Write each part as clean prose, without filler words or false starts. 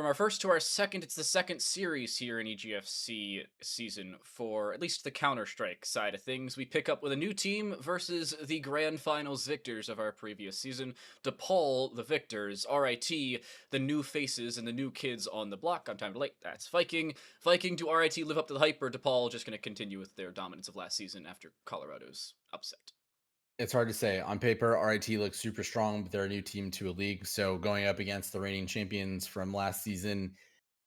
From our first to our second, it's the second series here in EGFC season for at least the Counter-Strike side of things. We pick up with a new team versus the Grand Finals victors of our previous season. DePaul, the victors. RIT, the new faces and the new kids on the block. I'm time to late. That's Viking. Viking, do RIT live up to the hype, or DePaul just going to continue with their dominance of last season after Colorado's upset? It's hard to say. On paper, RIT looks super strong, but they're a new team to a league. So going up against the reigning champions from last season,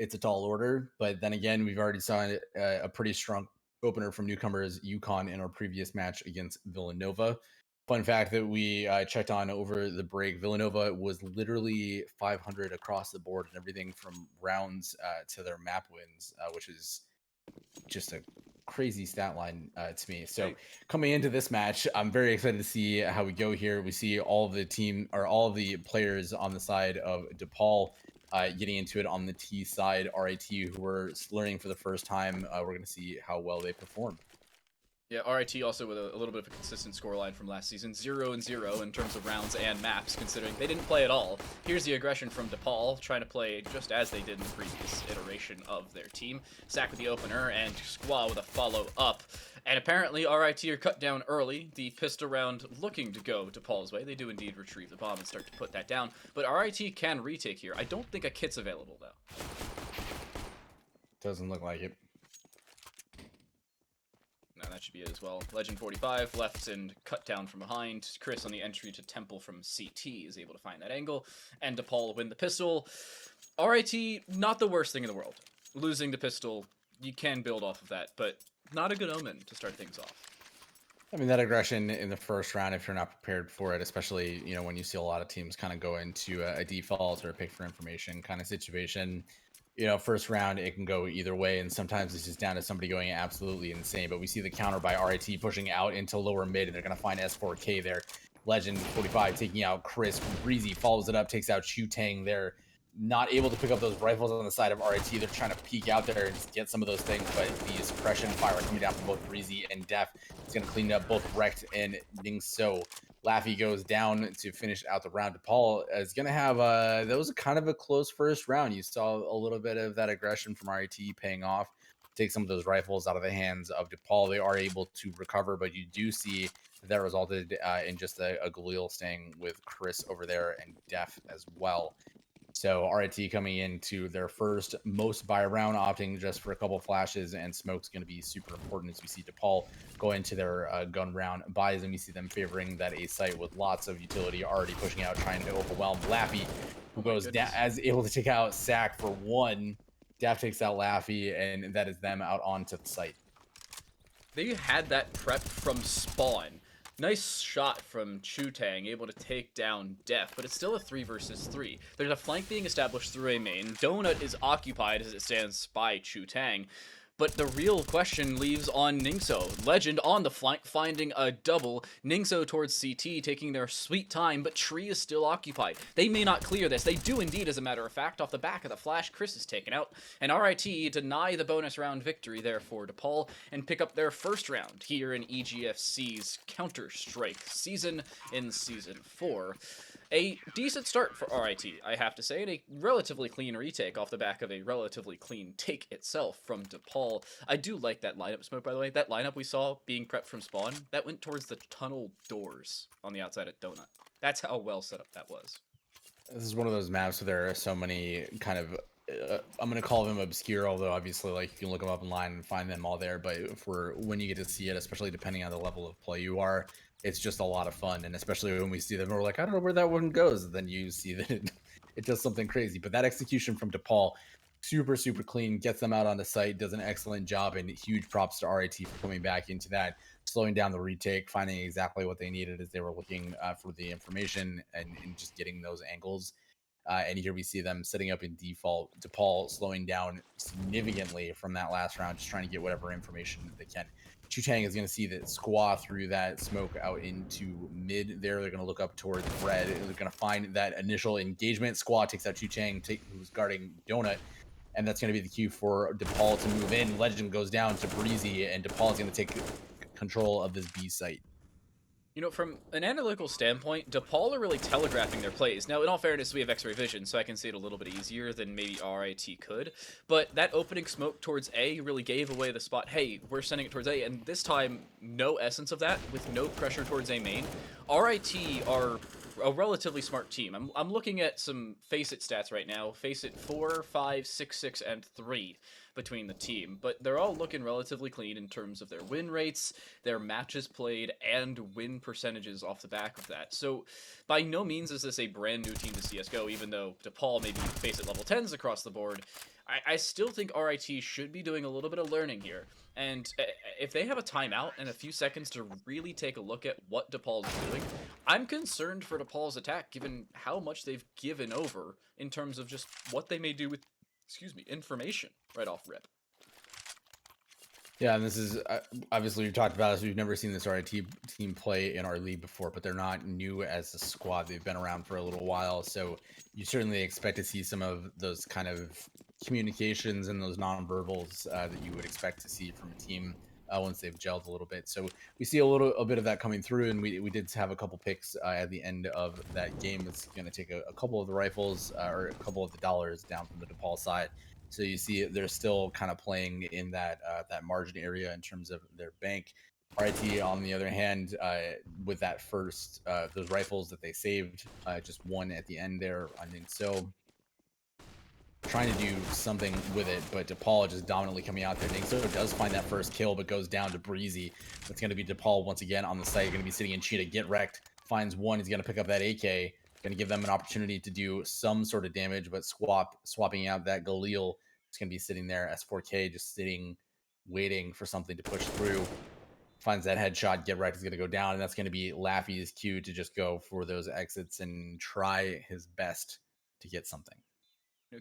it's a tall order. But then again, we've already saw a pretty strong opener from newcomers UConn in our previous match against Villanova. Fun fact that we checked on over the break: Villanova was literally 500 across the board and everything from rounds to their map wins, which is just a crazy stat line to me. So coming into this match, I'm very excited to see how we go here. We see all of the team or all of the players on the side of DePaul getting into it on the T side. RIT, who are learning for the first time, we're going to see how well they perform. Yeah, RIT also with a little bit of a consistent scoreline from last season, 0-0 in terms of rounds and maps, considering they didn't play at all. Here's the aggression from DePaul, trying to play just as they did in the previous iteration of their team. Sack with the opener, and Squaw with a follow-up. And apparently RIT are cut down early, the pistol round looking to go DePaul's way. They do indeed retrieve the bomb and start to put that down, but RIT can retake here. I don't think a kit's available, though. Doesn't look like it. No, that should be it as well. Legend 45 left and cut down from behind. Chris on the entry to Temple from CT is able to find that angle. And DePaul win the pistol. RIT, not the worst thing in the world. Losing the pistol, you can build off of that, but not a good omen to start things off. I mean, that aggression in the first round, if you're not prepared for it, especially, when you see a lot of teams kind of go into a default or a pick for information kind of situation, first round, it can go either way. And sometimes it's just down to somebody going absolutely insane. But we see the counter by RIT pushing out into lower mid, and they're going to find S4K there. Legend 45 taking out Chris. Breezy follows it up, takes out Chu Tang there. Not able to pick up those rifles on the side of RIT. They're trying to peek out there and get some of those things, but the suppression fire coming down from both Breezy and Def is going to clean up both Rekt and Ningso. Laffy goes down to finish out the round. DePaul is going to have that was kind of a close first round. You saw a little bit of that aggression from RIT paying off. Take some of those rifles out of the hands of DePaul. They are able to recover, but you do see that resulted in just a Galil staying with Chris over there and Def as well. So RIT coming into their first most buy round, opting just for a couple flashes, and smoke's going to be super important as we see DePaul go into their gun round buys, and we see them favoring that A site with lots of utility already pushing out, trying to overwhelm Laffy, who goes down as able to take out Sack for one. Daf takes out Laffy, and that is them out onto the site. They had that prep from spawn. Nice shot from Chu Tang, able to take down Def, but it's still a 3 versus 3. There's a flank being established through a main. Donut is occupied as it stands by Chu Tang. But the real question leaves on Ningso. Legend on the flank, finding a double. Ningso towards CT, taking their sweet time, but Tree is still occupied. They may not clear this. They do indeed, as a matter of fact. Off the back of the flash, Chris is taken out. And RIT deny the bonus round victory there for DePaul and pick up their first round here in EGFC's Counter-Strike season in Season 4. A decent start for RIT, I have to say, and a relatively clean retake off the back of a relatively clean take itself from DePaul. I do like that lineup, Smoke, by the way. That lineup we saw being prepped from spawn, that went towards the tunnel doors on the outside of Donut. That's how well set up that was. This is one of those maps where there are so many kind of I'm going to call them obscure, although obviously you can look them up online and find them all there. But when you get to see it, especially depending on the level of play you are, it's just a lot of fun. And especially when we see them, we're like, I don't know where that one goes. And then you see that it does something crazy. But that execution from DePaul, super, super clean, gets them out on the site, does an excellent job, and huge props to RIT for coming back into that, slowing down the retake, finding exactly what they needed as they were looking for the information and just getting those angles. And here we see them setting up in default. DePaul slowing down significantly from that last round, just trying to get whatever information they can. Chu Tang is going to see that Squaw through that smoke out into mid there. They're going to look up towards red. They're going to find that initial engagement. Squaw takes out Chu Tang, who's guarding Donut. And that's going to be the cue for DePaul to move in. Legend goes down to Breezy, and DePaul is going to take control of this B site. You know, from an analytical standpoint, DePaul are really telegraphing their plays. Now, in all fairness, we have X-ray vision, so I can see it a little bit easier than maybe RIT could. But that opening smoke towards A really gave away the spot. Hey, we're sending it towards A, and this time, no essence of that, with no pressure towards A main. RIT are a relatively smart team. I'm looking at some Faceit stats right now. Faceit 4, 5, 6, 6, and 3 between the team, but they're all looking relatively clean in terms of their win rates, their matches played, and win percentages off the back of that. So by no means is this a brand new team to CSGO, even though DePaul maybe face it level 10s across the board. I still think RIT should be doing a little bit of learning here. And if they have a timeout and a few seconds to really take a look at what DePaul is doing, I'm concerned for DePaul's attack, given how much they've given over in terms of just what they may do with, information right off rip. Yeah, and this is obviously we've talked about this. We've never seen this RIT team play in our league before, but they're not new as a squad. They've been around for a little while, so you certainly expect to see some of those kind of communications and those nonverbals that you would expect to see from a team once they've gelled a little bit. So we see a bit of that coming through, and we did have a couple picks at the end of that game. It's going to take a couple of the rifles or a couple of the dollars down from the DePaul side. So you see they're still kind of playing in that that margin area in terms of their bank. RIT, on the other hand, with that first those rifles that they saved, just one at the end there. I mean, so trying to do something with it, but DePaul just dominantly coming out there. Ningso does find that first kill, but goes down to Breezy. That's going to be DePaul once again on the site. Going to be sitting in Cheetah. Get wrecked. Finds one. He's going to pick up that AK. Going to give them an opportunity to do some sort of damage, but swapping out that Galil. It's going to be sitting there. S4K just sitting, waiting for something to push through. Finds that headshot. Get wrecked is going to go down, and that's going to be Laffy's cue to just go for those exits and try his best to get something. You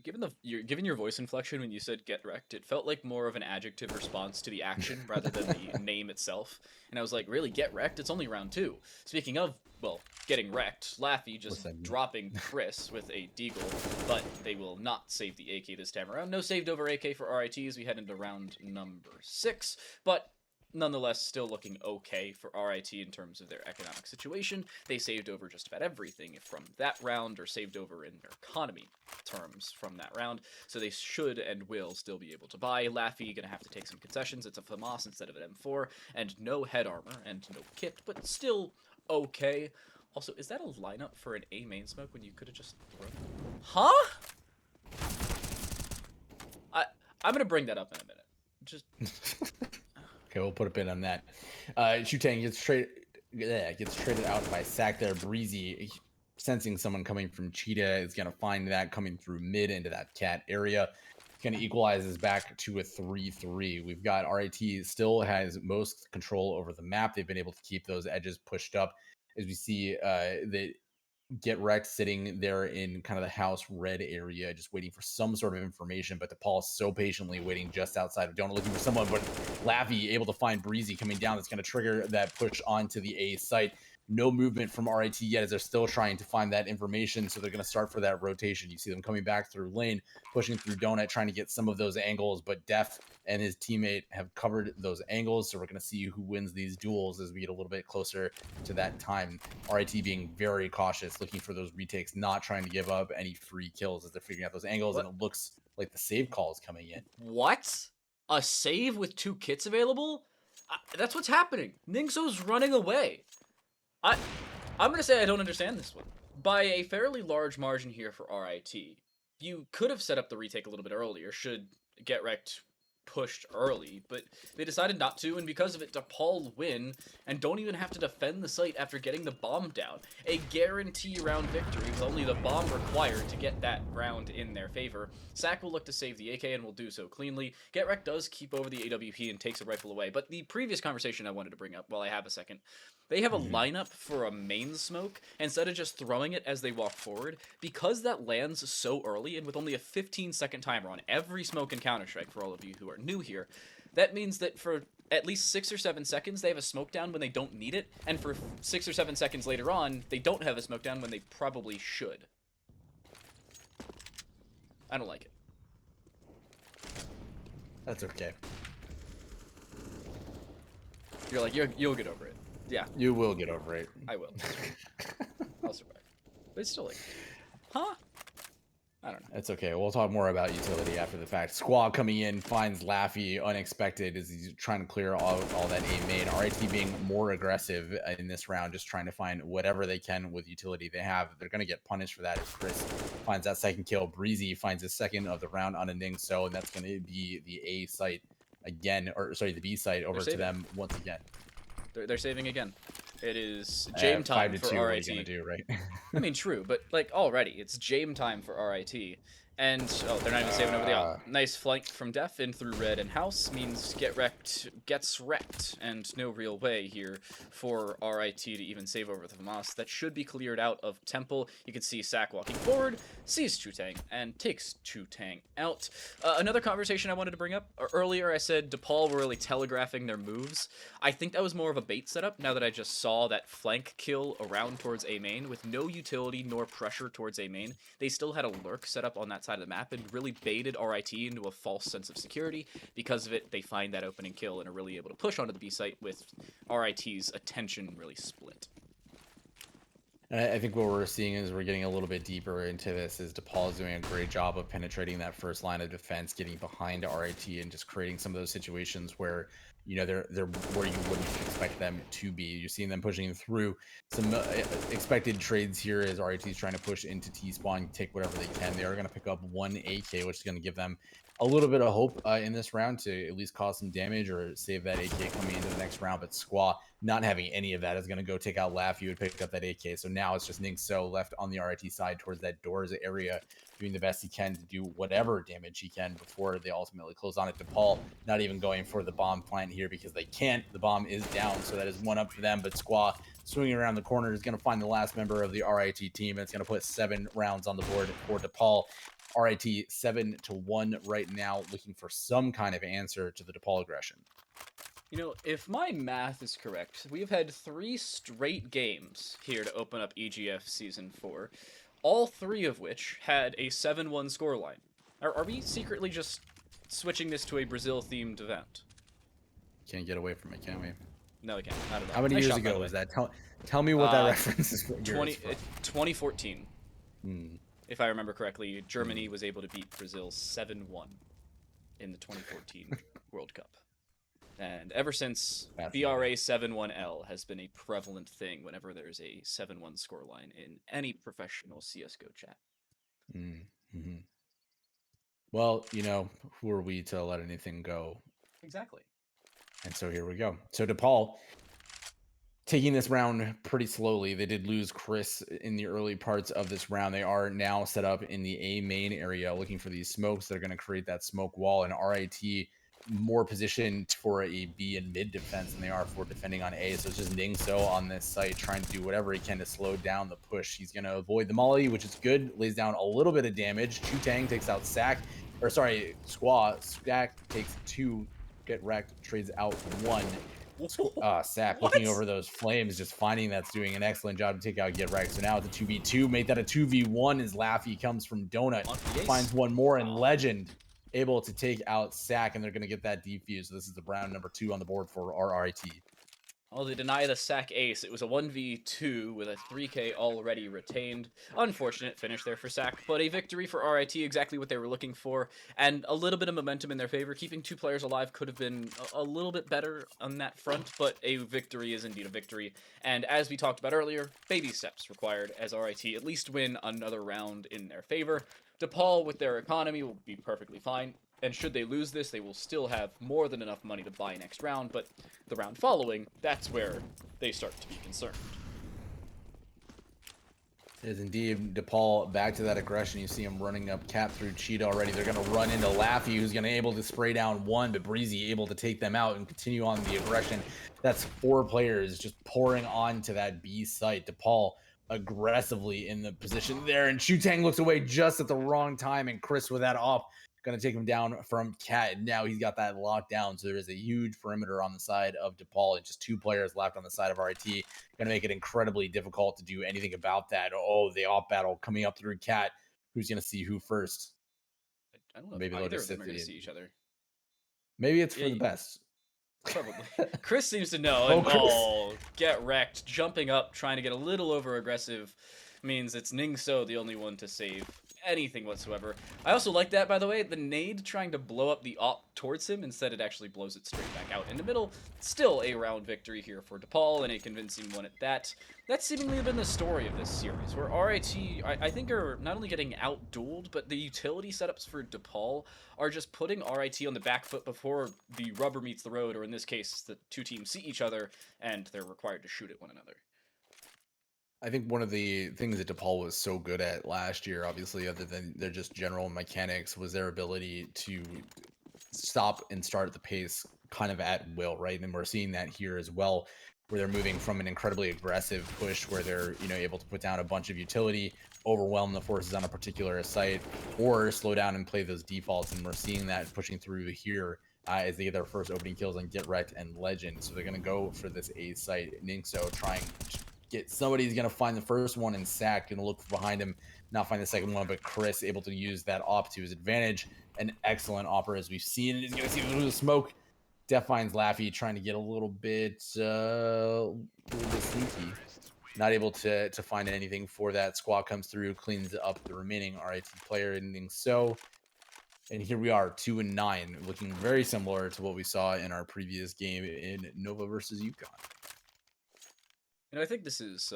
know, given your voice inflection when you said "get wrecked," it felt like more of an adjective response to the action rather than the name itself. And I was like, "Really, get wrecked? It's only round 2." Speaking of, well, getting wrecked, Laffy just dropping Chris with a deagle, but they will not save the AK this time around. No saved over AK for RIT as we head into round number 6, but nonetheless, still looking okay for RIT in terms of their economic situation. They saved over just about everything from that round, or saved over in their economy terms from that round, so they should and will still be able to buy. Laffy gonna have to take some concessions. It's a FAMAS instead of an M4, and no head armor, and no kit, but still okay. Also, is that a lineup for an A main smoke when you could have just thrown? Huh? I'm gonna bring that up in a minute. Just... Okay, we'll put a pin on that. Shutang gets traded out by Sack there. Breezy, sensing someone coming from Cheetah, is going to find that coming through mid into that cat area. Kind of equalizes back to a 3-3. We've got RIT still has most control over the map. They've been able to keep those edges pushed up. As we see that Get wrecked sitting there in kind of the house red area, just waiting for some sort of information. But DePaul so patiently waiting just outside of Donut, looking for someone. But Laffy able to find Breezy coming down. That's going to trigger that push onto the A site. No movement from RIT yet as they're still trying to find that information. So they're going to start for that rotation. You see them coming back through lane, pushing through Donut, trying to get some of those angles. But Def and his teammate have covered those angles. So we're going to see who wins these duels as we get a little bit closer to that time. RIT being very cautious, looking for those retakes, not trying to give up any free kills as they're figuring out those angles. What? And it looks like the save call is coming in. What? A save with 2 kits available? That's what's happening. Ningso's running away. I'm going to say I don't understand this one. By a fairly large margin here for RIT, you could have set up the retake a little bit earlier, should Get wrecked pushed early, but they decided not to, and because of it, DePaul win and don't even have to defend the site after getting the bomb down. A guarantee round victory with only the bomb required to get that round in their favor. Sack will look to save the AK and will do so cleanly. Get wrecked does keep over the AWP and takes a rifle away, but the previous conversation I wanted to bring up while I have a second, they have a lineup for a main smoke instead of just throwing it as they walk forward. Because that lands so early and with only a 15-second timer on every smoke in Counter-Strike, for all of you who are new here, that means that for at least 6 or 7 seconds they have a smoke down when they don't need it, and for 6 or 7 seconds later on, they don't have a smoke down when they probably should. I don't like it. That's okay. You're like, you'll get over it. Yeah, You will get over it. I will. I'll survive. But it's still like, huh? I don't know. That's okay. We'll talk more about utility after the fact. Squad coming in finds Laffy unexpected as he's trying to clear all that A main. RIT being more aggressive in this round, just trying to find whatever they can with utility they have. They're going to get punished for that as Chris finds that second kill. Breezy finds his second of the round on a Ning So, and that's going to be the A site again, or sorry, the B site over to them once again. They're saving again. It is Jame time 5 to for 2, RIT. what are you going to do, right? I mean, true, but like already, it's Jame time for RIT. And, oh, they're not even saving over the op. Nice flank from Def in through red and house means get wrecked, gets wrecked, and no real way here for RIT to even save over the Famas. That should be cleared out of Temple. You can see Sack walking forward, sees Chutang, and takes Chutang out. Another conversation I wanted to bring up. Earlier I said DePaul were really telegraphing their moves. I think that was more of a bait setup now that I just saw that flank kill around towards A main with no utility nor pressure towards A main. They still had a lurk set up on that side of the map and really baited RIT into a false sense of security. Because of it, they find that opening kill and are really able to push onto the B site with RIT's attention really split. And I think what we're seeing is we're getting a little bit deeper into this is DePaul is doing a great job of penetrating that first line of defense, getting behind RIT and just creating some of those situations where, you know, they're where you wouldn't expect them to be. You're seeing them pushing through some expected trades here as RIT is trying to push into T-spawn, take whatever they can. They are going to pick up one AK, which is going to give them a little bit of hope in this round to at least cause some damage or save that AK coming into the next round. But Squaw not having any of that is going to go take out Laff. You would pick up that AK. So now it's just Ning So left on the RIT side towards that doors area, doing the best he can to do whatever damage he can before they ultimately close on it. DePaul not even going for the bomb plant here because they can't. The bomb is down, so that is one up for them. But Squaw swinging around the corner is going to find the last member of the RIT team. And it's going to put 7 rounds on the board for DePaul. RIT 7-1 right now, looking for some kind of answer to the DePaul aggression. You know, if my math is correct, we've had 3 straight games here to open up EGF Season 4, all 3 of which had a 7-1 scoreline. Are we secretly just switching this to a Brazil-themed event? Can't get away from it, can we? No, we can't. Not at all. How many years ago was that? Tell me what that reference is. 2014. Hmm. If I remember correctly, Germany was able to beat Brazil 7-1 in the 2014 World Cup. And ever since, BRA 7-1L has been a prevalent thing whenever there's a 7-1 scoreline in any professional CSGO chat. Mm-hmm. Well, you know, who are we to let anything go? Exactly. And so here we go. So DePaul taking this round pretty slowly. They did lose Chris in the early parts of this round. They are now set up in the A main area looking for these smokes. They're going to create that smoke wall, and RIT more positioned for a B and mid defense than they are for defending on A. So it's just Ning So on this site trying to do whatever he can to slow down the push. He's going to avoid the molly, which is good. Lays down a little bit of damage. Chutang takes out Sack. Or sorry, Squaw. Sack takes 2. Get wrecked. Trades out 1. Sack looking over those flames, just finding that's doing an excellent job to take out Get Wrecked. So now it's a 2v2. Made that a 2v1 as Laffy comes from Donut. Finds one more, and Legend able to take out Sack, and they're going to get that defuse. So this is the round number 2 on the board for RRIT. Well, they deny the Sack ace. It was a 1v2 with a 3k already retained. Unfortunate finish there for Sack, but a victory for RIT, exactly what they were looking for, and a little bit of momentum in their favor. Keeping 2 players alive could have been a little bit better on that front, but a victory is indeed a victory. And as we talked about earlier, baby steps required as RIT at least win another round in their favor. DePaul, with their economy, will be perfectly fine. And should they lose this, they will still have more than enough money to buy next round, but the round following, that's where they start to be concerned. It is indeed DePaul back to that aggression. You see him running up cap through Cheetah already. They're going to run into Laffy, who's going to be able to spray down 1, but Breezy able to take them out and continue on the aggression. That's 4 players just pouring onto that B site. DePaul aggressively in the position there, and Chutang looks away just at the wrong time, and Chris with that off going to take him down from Cat. And now he's got that locked down. So there is a huge perimeter on the side of DePaul and just 2 players left on the side of RIT. Going to make it incredibly difficult to do anything about that. Oh, the off battle coming up through Cat. Who's going to see who first? I don't know Maybe if they'll either just of them are sit going to see each other. Maybe it's for the best. Probably. Chris seems to know. Oh, And, Chris. oh, get wrecked. Jumping up, trying to get a little over aggressive means it's Ningso the only one to save anything whatsoever. I also like that, by the way, the nade trying to blow up the op towards him, instead it actually blows it straight back out in the middle. Still a round victory here for DePaul, and a convincing one at that. That's seemingly been the story of this series, where RIT, I think, are not only getting out-dueled, but the utility setups for DePaul are just putting RIT on the back foot before the rubber meets the road, or in this case, the two teams see each other, and they're required to shoot at one another. I think one of the things that DePaul was so good at last year, obviously, other than their just general mechanics, was their ability to stop and start the pace kind of at will, right? And we're seeing that here as well, where they're moving from an incredibly aggressive push where they're, able to put down a bunch of utility, overwhelm the forces on a particular site, or slow down and play those defaults. And we're seeing that pushing through here as they get their first opening kills on Get Wrecked and Legend. So they're going to go for this A site. Ningso trying to get somebody's going to find the first one, and Sack going to look behind him, not find the second one, but Chris able to use that op to his advantage. An excellent opera, as we've seen. He's going to see the smoke. Def finds Laffy trying to get a little bit sneaky. Not able to find anything for that. Squad comes through, cleans up the remaining RIT player, ending so. And here we are, 2-9, looking very similar to what we saw in our previous game in Nova versus UConn. I think this is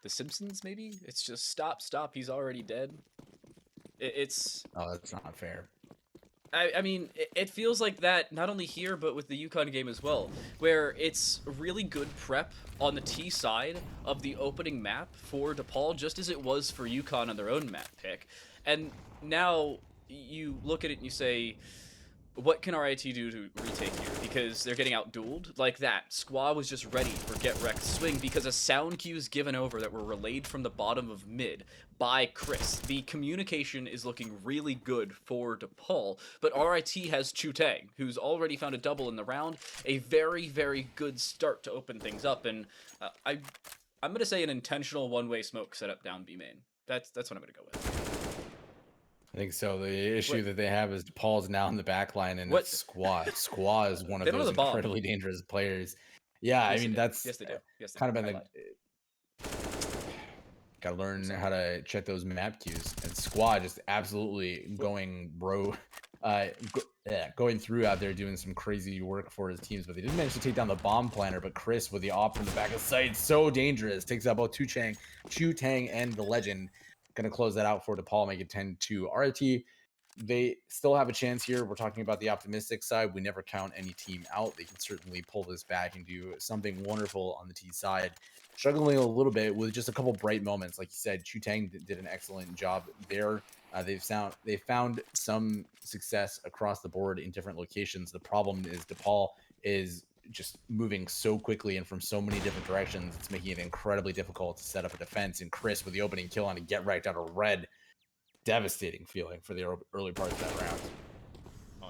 The Simpsons, maybe? It's just stop, he's already dead. It's... Oh, that's not fair. I mean, it feels like that not only here, but with the UConn game as well, where it's really good prep on the T side of the opening map for DePaul, just as it was for UConn on their own map pick. And now you look at it and you say, what can RIT do to retake here? Because they're getting out-dueled like that. Squad was just ready for Get Wrecked swing because a sound cues given over that were relayed from the bottom of mid by Chris. The communication is looking really good for DePaul, but RIT has Chutang, who's already found a double in the round. A very, very good start to open things up, and I'm going to say an intentional one-way smoke setup down B main. That's what I'm going to go with. I think so. The issue that they have is DePaul's now in the back line, and it's Squaw. Squaw is one of those incredibly dangerous players. Yeah, yes, I mean, that's yes, they do. Yes, they kind do. of been got to learn how to check those map cues. And Squaw just absolutely going going through out there doing some crazy work for his teams, but they didn't manage to take down the bomb planner. But Chris with the op from the back of sight, so dangerous, takes out both Chutang and the Legend. Going to close that out for DePaul, make it 10-2. RIT, they still have a chance here. We're talking about the optimistic side. We never count any team out. They can certainly pull this back and do something wonderful on the T side. Struggling a little bit with just a couple bright moments. Like you said, Chutang did an excellent job there. They found some success across the board in different locations. The problem is DePaul is just moving so quickly and from so many different directions. It's making it incredibly difficult to set up a defense. And Chris with the opening kill on a Get Wrecked out of red. Devastating feeling for the early part of that round.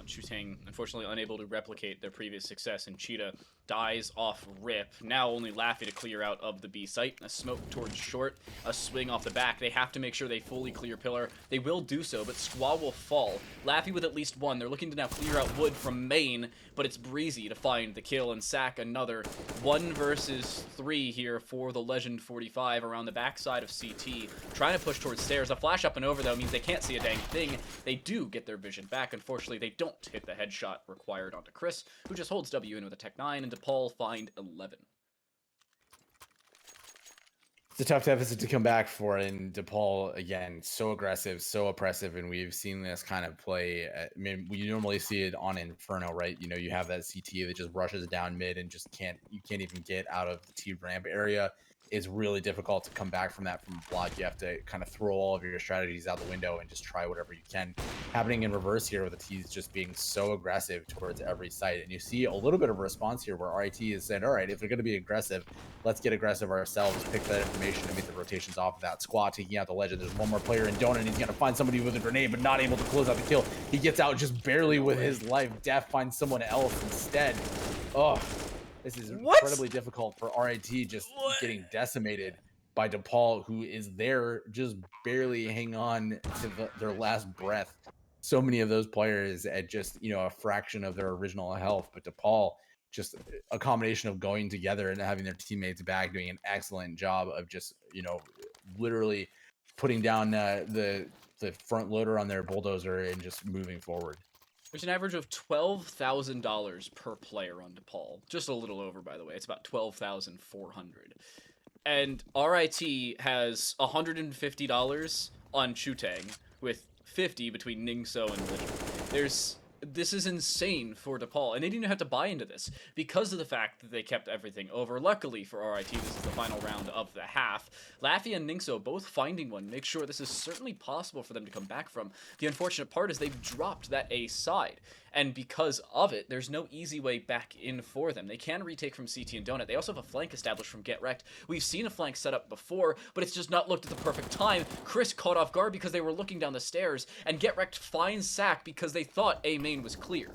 Chutang, unfortunately unable to replicate their previous success, and Cheetah dies off rip. Now only Laffy to clear out of the B site. A smoke towards short, a swing off the back. They have to make sure they fully clear pillar. They will do so, but Squaw will fall. Laffy with at least one. They're looking to now clear out wood from main, but it's Breezy to find the kill and sack another. 1 versus 3 here for the Legend 45 around the backside of CT. Trying to push towards stairs. A flash up and over, though, means they can't see a dang thing. They do get their vision back. Unfortunately, they don't hit the headshot required onto Chris, who just holds W in with a Tech 9, and DePaul find 11. It's a tough deficit to come back for, and DePaul, again, so aggressive, so oppressive, and we've seen this kind of play. I mean, we normally see it on Inferno, right? You have that CT that just rushes down mid and just can't even get out of the T ramp area. It's really difficult to come back from that from a block. You have to kind of throw all of your strategies out the window and just try whatever you can. Happening in reverse here with the T's just being so aggressive towards every site. And you see a little bit of a response here where RIT has said, all right, if they're going to be aggressive, let's get aggressive ourselves, pick that information and make the rotations off of that. Squad taking out the Legend. There's one more player in Donut, and he's going to find somebody with a grenade, but not able to close out the kill. He gets out just barely with his life. Def finds someone else instead. Oh, this is incredibly difficult for RIT, just getting decimated by DePaul, who is there just barely hang on to their last breath. So many of those players at just, a fraction of their original health. But DePaul just a combination of going together and having their teammates back, doing an excellent job of just, literally putting down the front loader on their bulldozer and just moving forward. There's an average of $12,000 per player on DePaul. Just a little over, by the way. It's about 12,400. And RIT has $150 on Chutang, with 50 between Ningso and Lich. This is insane for DePaul, and they didn't have to buy into this because of the fact that they kept everything over. Luckily for RIT, this is the final round of the half. Laffy and Ningso both finding one makes sure this is certainly possible for them to come back from. The unfortunate part is they've dropped that A side, and because of it, there's no easy way back in for them. They can retake from CT and Donut. They also have a flank established from Get Wrecked. We've seen a flank set up before, but it's just not looked at the perfect time. Chris caught off guard because they were looking down the stairs, and Get Wrecked finds Sack because they thought A main was clear.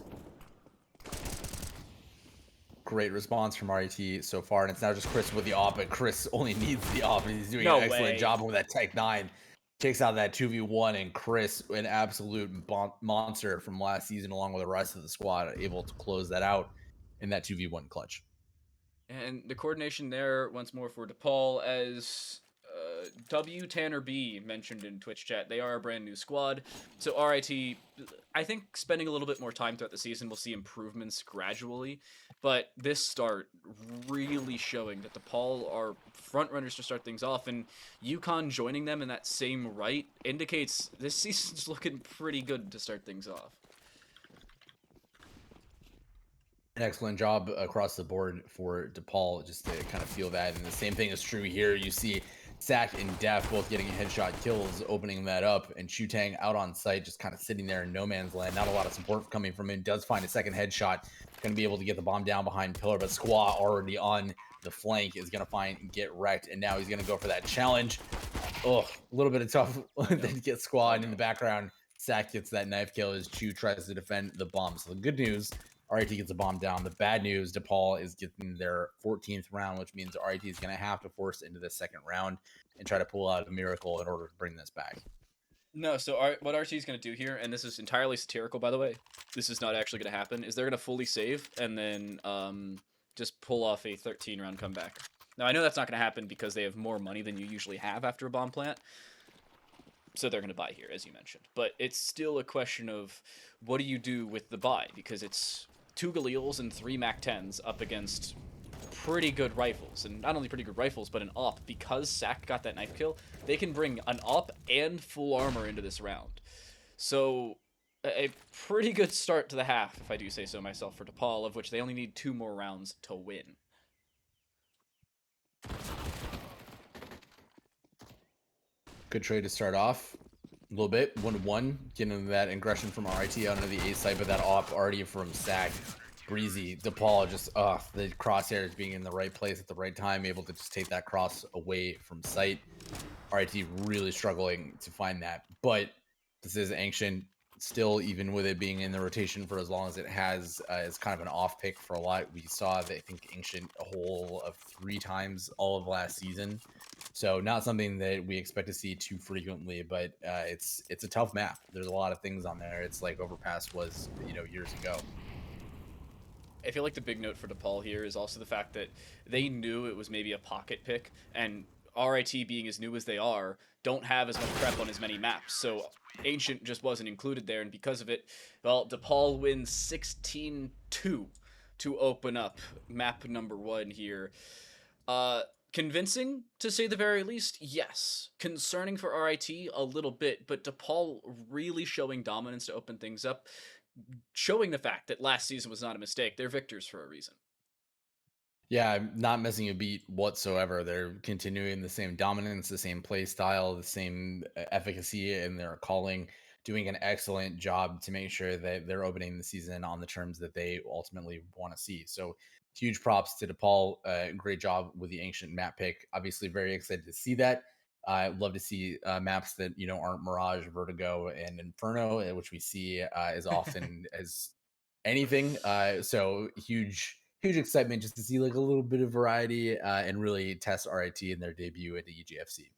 Great response from RIT so far, and it's now just Chris with the op, but Chris only needs the op, and he's doing an excellent job with that Tech 9. Takes out that 2v1, and Chris, an absolute monster from last season, along with the rest of the squad, able to close that out in that 2v1 clutch. And the coordination there, once more for DePaul, as W Tanner B mentioned in Twitch chat, they are a brand new squad. So RIT, I think spending a little bit more time throughout the season, we'll see improvements gradually. But this start really showing that DePaul are front runners to start things off, and UConn joining them in that same right indicates this season's looking pretty good to start things off. An excellent job across the board for DePaul, just to kind of feel that. And the same thing is true here. You see Sack and Def both getting headshot kills, opening that up, and Chutang out on site, just kind of sitting there in no man's land. Not a lot of support coming from him. Does find a second headshot, going to be able to get the bomb down behind Pillar, but Squaw already on the flank is going to find Get Wrecked, and now he's going to go for that challenge. Oh, a little bit of tough then get Squaw, and in the background, Sack gets that knife kill as Chu tries to defend the bomb. So the good news, RIT gets a bomb down. The bad news, DePaul is getting their 14th round, which means RIT is going to have to force into the second round and try to pull out a miracle in order to bring this back. No, so what RT is going to do here, and this is entirely satirical, by the way, this is not actually going to happen, is they're going to fully save and then just pull off a 13-round comeback. Now, I know that's not going to happen because they have more money than you usually have after a bomb plant, so they're going to buy here, as you mentioned. But it's still a question of what do you do with the buy, because it's 2 Galils and 3 MAC-10s up against pretty good rifles, and not only pretty good rifles, but an op. Because Sack got that knife kill, they can bring an op and full armor into this round. So a pretty good start to the half, if I do say so myself, for DePaul, of which they only need 2 more rounds to win. Good trade to start off. A little bit, 1-1, getting that aggression from RIT out into the A side, but that op already from Sack. Breezy, DePaul just, the crosshairs being in the right place at the right time, able to just take that cross away from sight. RIT really struggling to find that, but this is Ancient, still, even with it being in the rotation for as long as it has, is kind of an off pick for a lot. We saw that, I think, Ancient a whole of 3 times all of last season. So not something that we expect to see too frequently, but it's a tough map. There's a lot of things on there. It's like Overpass was, years ago. I feel like the big note for DePaul here is also the fact that they knew it was maybe a pocket pick, and RIT, being as new as they are, don't have as much prep on as many maps. So Ancient just wasn't included there, and because of it, well, DePaul wins 16-2 to open up map number 1 here. Convincing, to say the very least, yes. Concerning for RIT, a little bit, but DePaul really showing dominance to open things up, showing the fact that last season was not a mistake. They're victors for a reason. Yeah, not missing a beat whatsoever. They're continuing the same dominance, the same play style, the same efficacy in their calling, doing an excellent job to make sure that they're opening the season on the terms that they ultimately want to see. So huge props to DePaul. Great job with the Ancient map pick. Obviously very excited to see that. I'd love to see maps that, aren't Mirage, Vertigo, and Inferno, which we see as often as anything. So huge excitement just to see like a little bit of variety and really test RIT in their debut at the EGFC.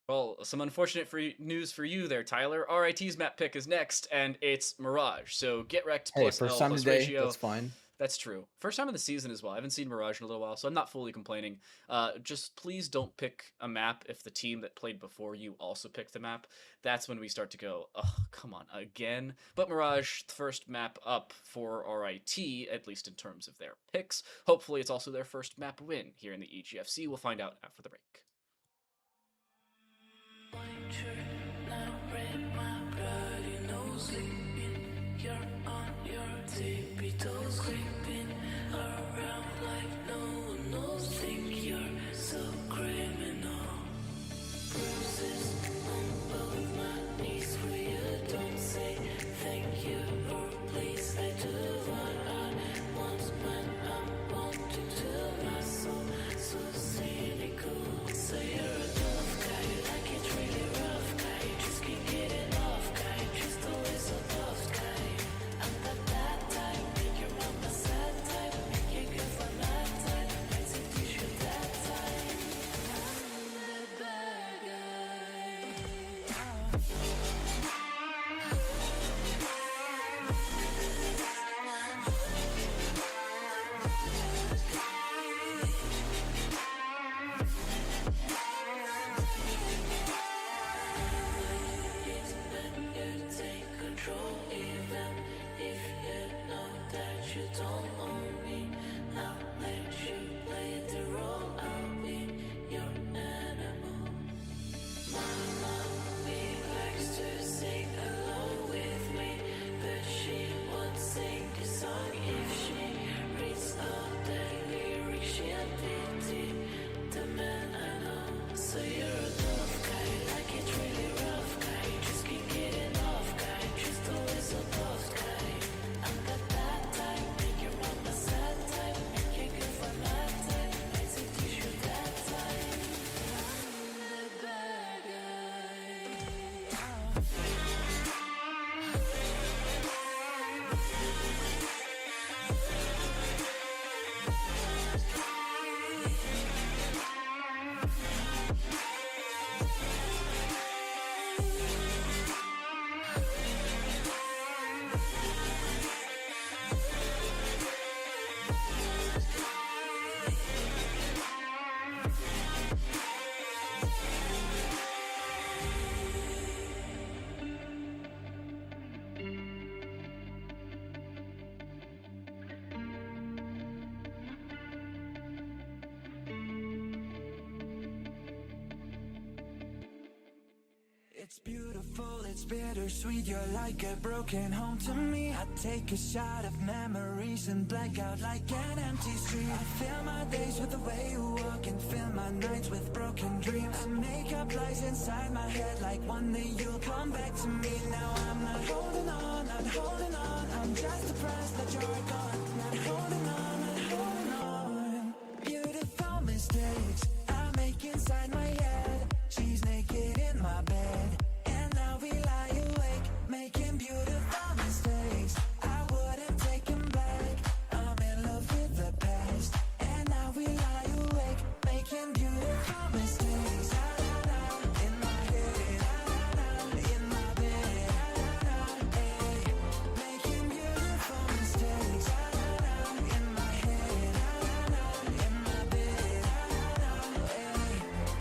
Well, some unfortunate news for you there, Tyler. RIT's map pick is next, and it's Mirage. So Get Wrecked Hey, plus for L some plus today, ratio. that's fine. That's true. First time of the season as well. I haven't seen Mirage in a little while, so I'm not fully complaining. Just please don't pick a map if the team that played before you also picked the map. That's when we start to go, oh, come on, again? But Mirage, first map up for RIT, at least in terms of their picks. Hopefully it's also their first map win here in the EGFC. We'll find out after the break. It's beautiful, it's bittersweet, you're like a broken home to me. I take a shot of memories and black out like an empty street. I fill my days with the way you walk and fill my nights with broken dreams. I make up lies inside my head like one day you'll come back to me. Now I'm not holding on, not holding on, I'm just depressed that you're gone. Not holding on, not holding on. Beautiful mistakes I make inside my head. She's naked in my bed, and now we lie awake, making beautiful mistakes. I wouldn't take them back. I'm in love with the past, and now we lie awake, making beautiful mistakes. In my head, in my bed, making beautiful mistakes. In my head, in my bed,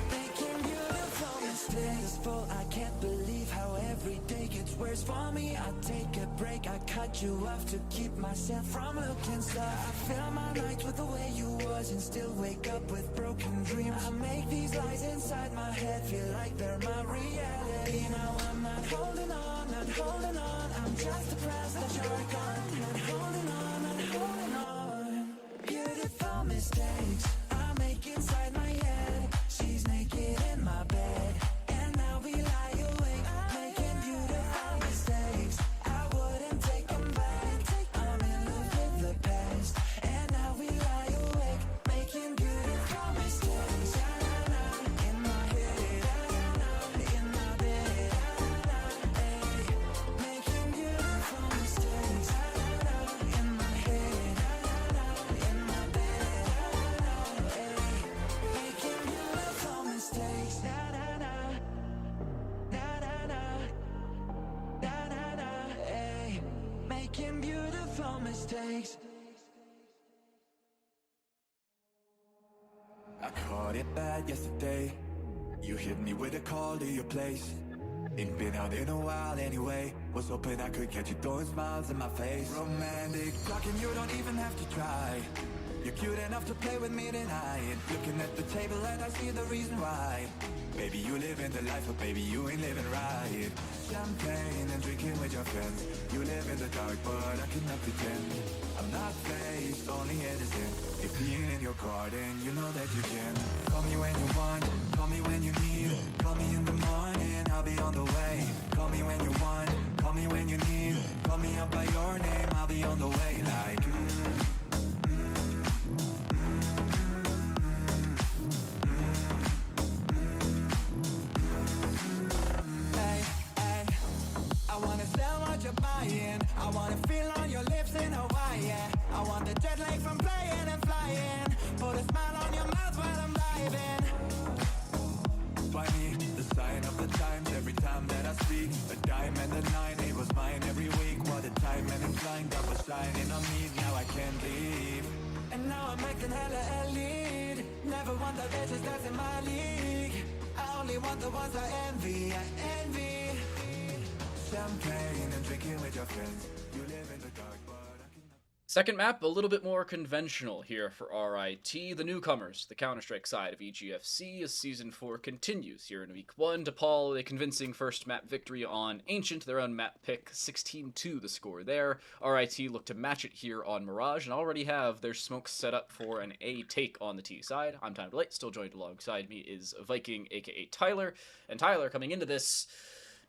making beautiful mistakes. Full, I can't believe how every day gets worse for me. I take a break, I cut you off to keep myself from looking stuck. I fill my nights with the way you was and still wake up with broken dreams. I make these lies inside my head feel like they're my reality. Now I'm not holding on, not holding on, I'm just depressed that you're gone. Not holding on, not holding on. Beautiful mistakes I make inside my head. She's naked in my bed, and now we lie awake, making beautiful mistakes. I wouldn't take them back. I'm in love with the past, and now we lie awake, making beautiful mistakes. In my head, in my bed, making beautiful mistakes. In my head, in my bed, making beautiful mistakes. Making beautiful mistakes. started bad yesterday. You hit me with a call to your place. Ain't been out in a while anyway. Was hoping I could catch you throwing smiles in my face. Romantic talking, you don't even have to try. You're cute enough to play with me tonight. Looking at the table and I see the reason why. Baby, you live in the life, but baby, you ain't living right. Champagne and drinking with your friends. You live in the dark, but I cannot pretend. I'm not faced, only innocent. If being in your garden, you know that you can. Call me when you want, call me when you need. Call me in the morning, I'll be on the way. Call me when you want, call me when you need. Call me up by your name, I'll be on the way. Like I wanna feel on your lips in Hawaii, yeah. I want the jet lag from playing and flying. Put a smile on your mouth while I'm diving. Find me the sign of the times every time that I speak. A diamond and a 9, it was mine every week. What a time and it's blind that was shining on me. Now I can't leave. And now I'm acting hella elite. Never want the bitches that's in my league. I only want the ones I envy, Champagne and drinking with your friends. You live in the dark, but I cannot. Second map, a little bit more conventional here for RIT. The newcomers, the Counter-Strike side of EGFC, as Season 4 continues here in Week 1. DePaul, a convincing first map victory on Ancient, their own map pick, 16-2 the score there. RIT look to match it here on Mirage, and already have their smokes set up for an A take on the T side. I'm Time to Late, still joined alongside me is Viking, aka Tyler. And Tyler, coming into this,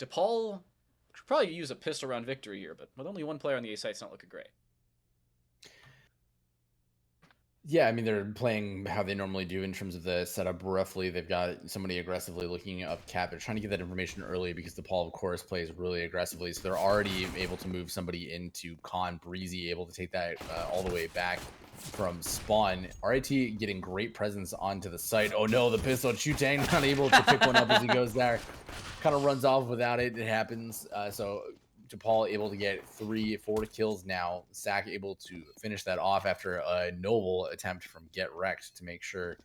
DePaul could probably use a pistol round victory here, but with only one player on the A side, it's not looking great. Yeah, I mean, they're playing how they normally do in terms of the setup roughly. They've got somebody aggressively looking up cap. They're trying to get that information early because DePaul, of course, plays really aggressively. So they're already able to move somebody into Con. Breezy, able to take that all the way back from spawn. RIT getting great presence onto the site. Oh no, the pistol. Chutang not able to pick one up as he goes there. Kind of runs off without it. It happens. So DePaul able to get 3-4 kills now. Sack able to finish that off after a noble attempt from Get Wrecked to make sure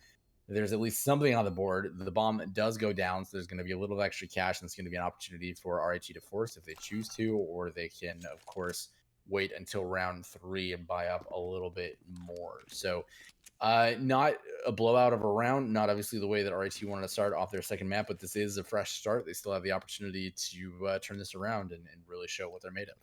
there's at least something on the board. The bomb does go down, so there's going to be a little extra cash, and it's going to be an opportunity for RIT to force if they choose to, or they can, of course, wait until round 3 and buy up a little bit more. So not a blowout of a round, not obviously the way that RIT wanted to start off their second map, but this is a fresh start. They still have the opportunity to turn this around and really show what they're made of.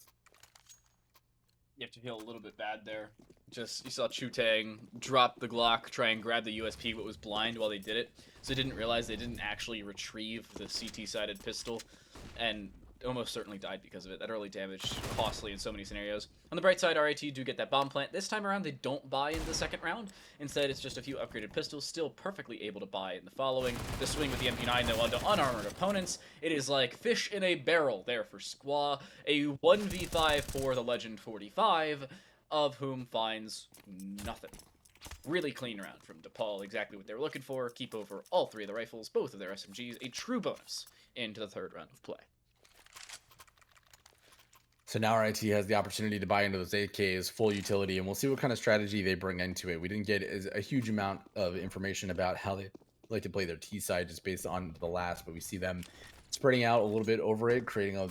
You have to feel a little bit bad there. Just, you saw Chutang drop the Glock, try and grab the USP, but was blind while they did it. So they didn't realize they didn't actually retrieve the CT-sided pistol, and almost certainly died because of it. That early damage, costly in so many scenarios. On the bright side, RIT do get that bomb plant. This time around, they don't buy in the second round. Instead, it's just a few upgraded pistols, still perfectly able to buy in the following. The swing with the MP9, though, onto unarmored opponents. It is like fish in a barrel there for Squaw. A 1v5 for the Legend 45, of whom finds nothing. Really clean round from DePaul, exactly what they were looking for. Keep over all 3 of the rifles, both of their SMGs, a true bonus into the third round of play. So now RIT has the opportunity to buy into those AKs, full utility, and we'll see what kind of strategy they bring into it. We didn't get a huge amount of information about how they like to play their T side just based on the last, but we see them spreading out a little bit over it, creating a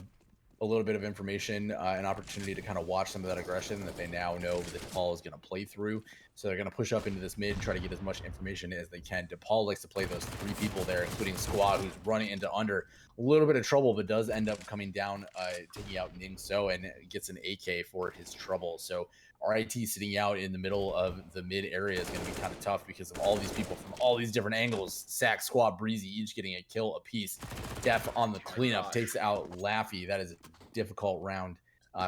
little bit of information, an opportunity to kind of watch some of that aggression that they now know that DePaul is going to play through. So they're going to push up into this mid, try to get as much information as they can. DePaul likes to play those 3 people there, including Squad, who's running into under. A little bit of trouble, but does end up coming down, taking out Ning So, and gets an AK for his trouble. So RIT sitting out in the middle of the mid area is going to be kind of tough because of all these people from all these different angles. Sack, Squad, Breezy, each getting a kill apiece. Def on the cleanup takes out Laffy. That is a difficult round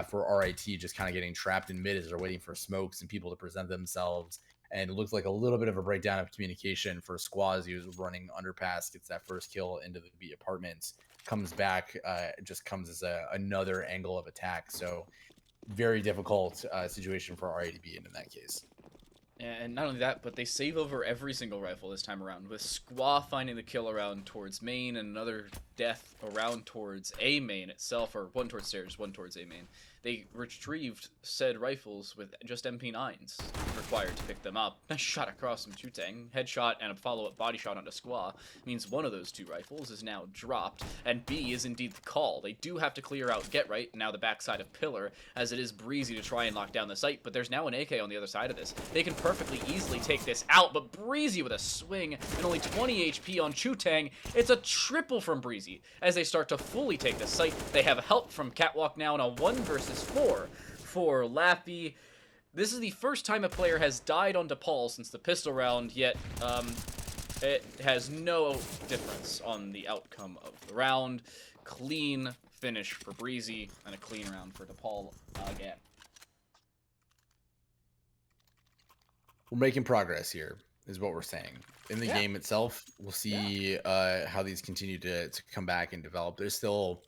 for RIT, just kind of getting trapped in mid as they're waiting for smokes and people to present themselves. And it looks like a little bit of a breakdown of communication for Squaz. He was running underpass, gets that first kill into the B apartments, comes back, just comes as another angle of attack. So very difficult situation for RIT to be in that case. And not only that, but they save over every single rifle this time around, with Squaw finding the kill around towards main and another death around towards A main itself, or one towards stairs, one towards A main. They retrieved said rifles with just MP9s required to pick them up. Nice shot across from Chutang. Headshot and a follow-up body shot onto Squaw means one of those two rifles is now dropped, and B is indeed the call. They do have to clear out Get Right, now the backside of Pillar, as it is breezy to try and lock down the site, but there's now an AK on the other side of this. They can perfectly easily take this out, but Breezy with a swing and only 20 HP on Chutang. It's a triple from Breezy as they start to fully take the site. They have help from Catwalk now in a 1 versus 4 for Lappy. This is the first time a player has died on DePaul since the pistol round, yet it has no difference on the outcome of the round. Clean finish for Breezy and a clean round for DePaul again. We're making progress here, is what we're saying. In the game itself, we'll see how these continue to come back and develop. There's still,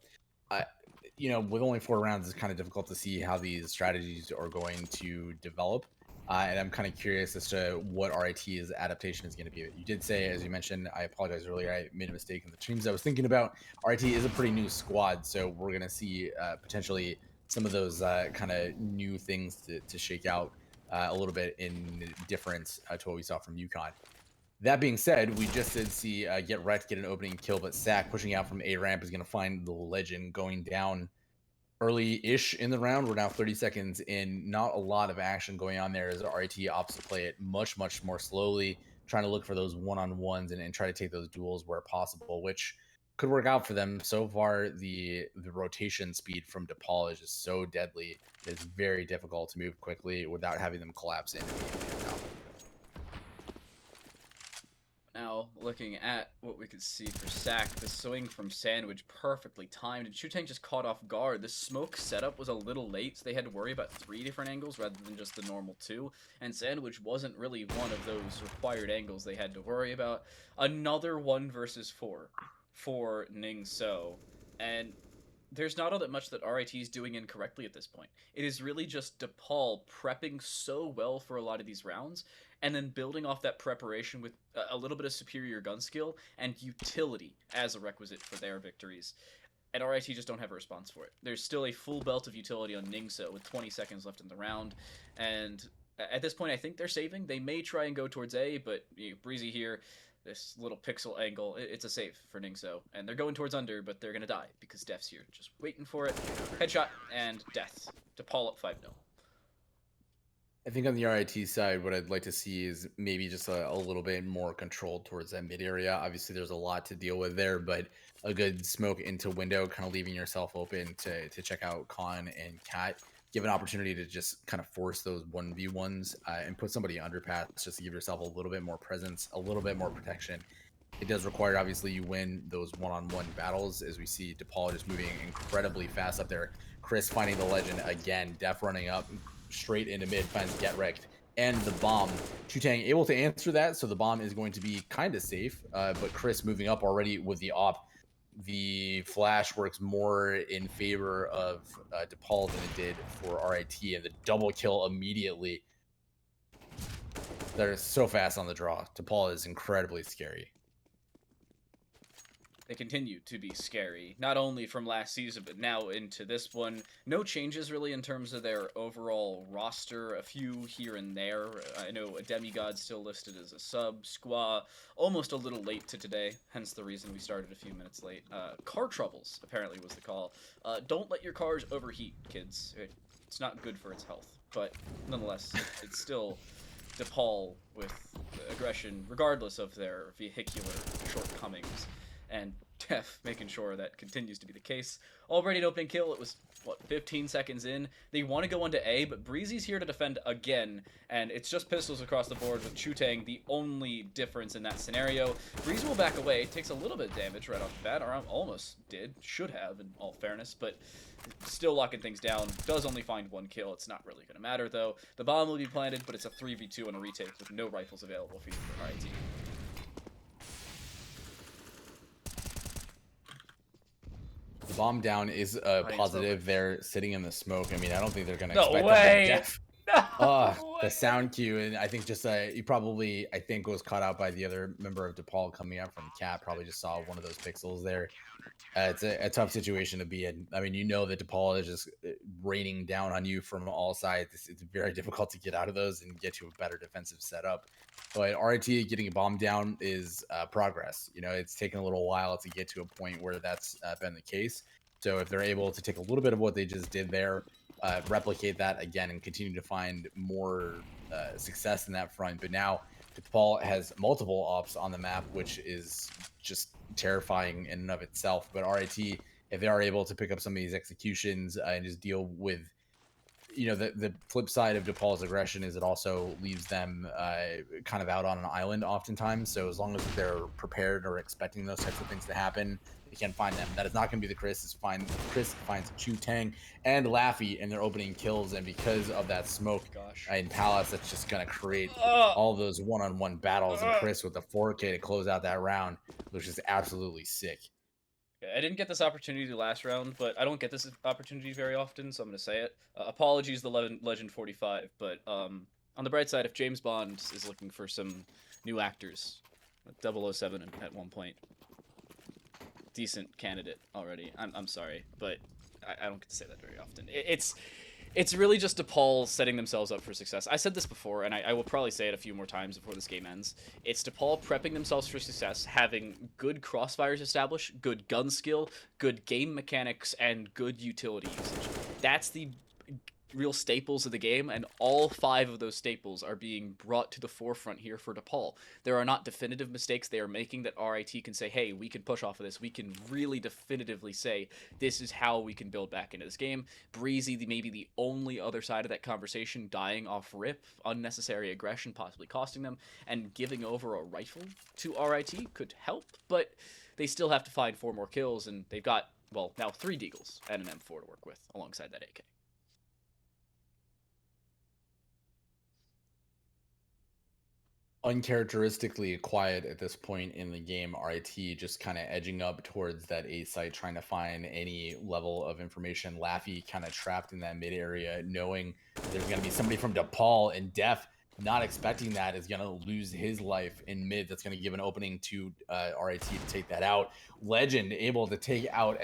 you know, with only 4 rounds, it's kind of difficult to see how these strategies are going to develop. And I'm kind of curious as to what RIT's adaptation is going to be. You did say, as you mentioned, I apologize earlier, I made a mistake in the teams I was thinking about. RIT is a pretty new squad, so we're going to see potentially some of those kind of new things to shake out a little bit in difference to what we saw from UConn. That being said, we just did see Get Right get an opening kill, but Sack pushing out from A ramp is going to find the Legend going down early-ish in the round. We're now 30 seconds in. Not a lot of action going on there as RIT opts to play it much, much more slowly, trying to look for those one-on-ones and try to take those duels where possible, which could work out for them. So far, the rotation speed from DePaul is just so deadly. It's very difficult to move quickly without having them collapse in. Now, looking at what we could see for Sack, the swing from Sandwich perfectly timed, and Chutang just caught off guard. The smoke setup was a little late, so they had to worry about 3 different angles rather than just the normal 2, and Sandwich wasn't really one of those required angles they had to worry about. Another 1 versus 4 for Ning So, and there's not all that much that RIT is doing incorrectly at this point. It is really just DePaul prepping so well for a lot of these rounds, and then building off that preparation with a little bit of superior gun skill and utility as a requisite for their victories. And RIT just don't have a response for it. There's still a full belt of utility on Ningso with 20 seconds left in the round, and at this point I think they're saving. They may try and go towards A, but Breezy here, this little pixel angle, it's a save for Ningso. And they're going towards under, but they're going to die because Def's here just waiting for it. Headshot and death. DePaul up 5-0. I think on the RIT side, what I'd like to see is maybe just a little bit more control towards that mid area. Obviously, there's a lot to deal with there, but a good smoke into window, kind of leaving yourself open to check out Khan and Cat. Give an opportunity to just kind of force those 1v1s and put somebody underpass just to give yourself a little bit more presence, a little bit more protection. It does require, obviously, you win those one-on-one battles, as we see DePaul just moving incredibly fast up there. Chris finding the Legend again, Def running up straight into mid, finds Get Wrecked and the bomb. Chutang able to answer that, so the bomb is going to be kind of safe, but Chris moving up already with the op. The flash works more in favor of DePaul than it did for RIT, and the double kill immediately. They're so fast on the draw. DePaul is incredibly scary. They continue to be scary, not only from last season, but now into this one. No changes, really, in terms of their overall roster. A few here and there. I know a Demigod still listed as a sub. Squaw, almost a little late to today, hence the reason we started a few minutes late. Car troubles, apparently, was the call. Don't let your cars overheat, kids. It's not good for its health. But, nonetheless, it's still DePaul with aggression, regardless of their vehicular shortcomings. And Def making sure that continues to be the case. Already an opening kill. It was, what, 15 seconds in. They want to go into A, but Breezy's here to defend again. And it's just pistols across the board with Chutang the only difference in that scenario. Breezy will back away. Takes a little bit of damage right off the bat. Or almost did. Should have, in all fairness. But still locking things down. Does only find 1 kill. It's not really going to matter, though. The bomb will be planted, but it's a 3v2 on a retake with no rifles available for you for RIT. The bomb down is a positive there, sitting in the smoke. I mean, I don't think they're going to No expect way! Def No The way. sound cue, and I think just you probably, I think, was caught out by the other member of DePaul coming up from cat. Probably just saw one of those pixels there. It's a tough situation to be in. I mean, you know that DePaul is just raining down on you from all sides. It's very difficult to get out of those and get to a better defensive setup. But RIT getting a bomb down is progress. You know, it's taken a little while to get to a point where that's been the case. So if they're able to take a little bit of what they just did there, replicate that again, and continue to find more success in that front. But now DePaul has multiple ops on the map, which is just terrifying in and of itself. But RIT, if they are able to pick up some of these executions and just deal with, you know, the flip side of DePaul's aggression is it also leaves them kind of out on an island oftentimes. So as long as they're prepared or expecting those types of things to happen, they can find them. That is not going to be the Chris. Chris finds Chu Tang and Laffy in their opening kills, and because of that smoke Gosh. in Palace, that's just going to create Ugh. all those one-on-one battles. And Chris with the 4K to close out that round, which is absolutely sick. I didn't get this opportunity last round, but I don't get this opportunity very often, so I'm going to say it. Apologies, the Legend 45, but on the bright side, if James Bond is looking for some new actors, 007 at one point, decent candidate already. I'm sorry, but I don't get to say that very often. It's really just DePaul setting themselves up for success. I said this before, and I will probably say it a few more times before this game ends. It's DePaul prepping themselves for success, having good crossfires established, good gun skill, good game mechanics, and good utility usage. That's the real staples of the game, and all 5 of those staples are being brought to the forefront here for DePaul. There are not definitive mistakes they are making that RIT can say, hey, we can push off of this. We can really definitively say, this is how we can build back into this game. Breezy, maybe the only other side of that conversation, dying off rip, unnecessary aggression possibly costing them, and giving over a rifle to RIT could help, but they still have to find 4 more kills, and they've got, well, now 3 Deagles and an M4 to work with alongside that AK. Uncharacteristically quiet at this point in the game. RIT just kind of edging up towards that A site, trying to find any level of information. Laffy kind of trapped in that mid area, knowing there's going to be somebody from DePaul, and Def, not expecting that, is going to lose his life in mid. That's going to give an opening to RIT to take that out. Legend able to take out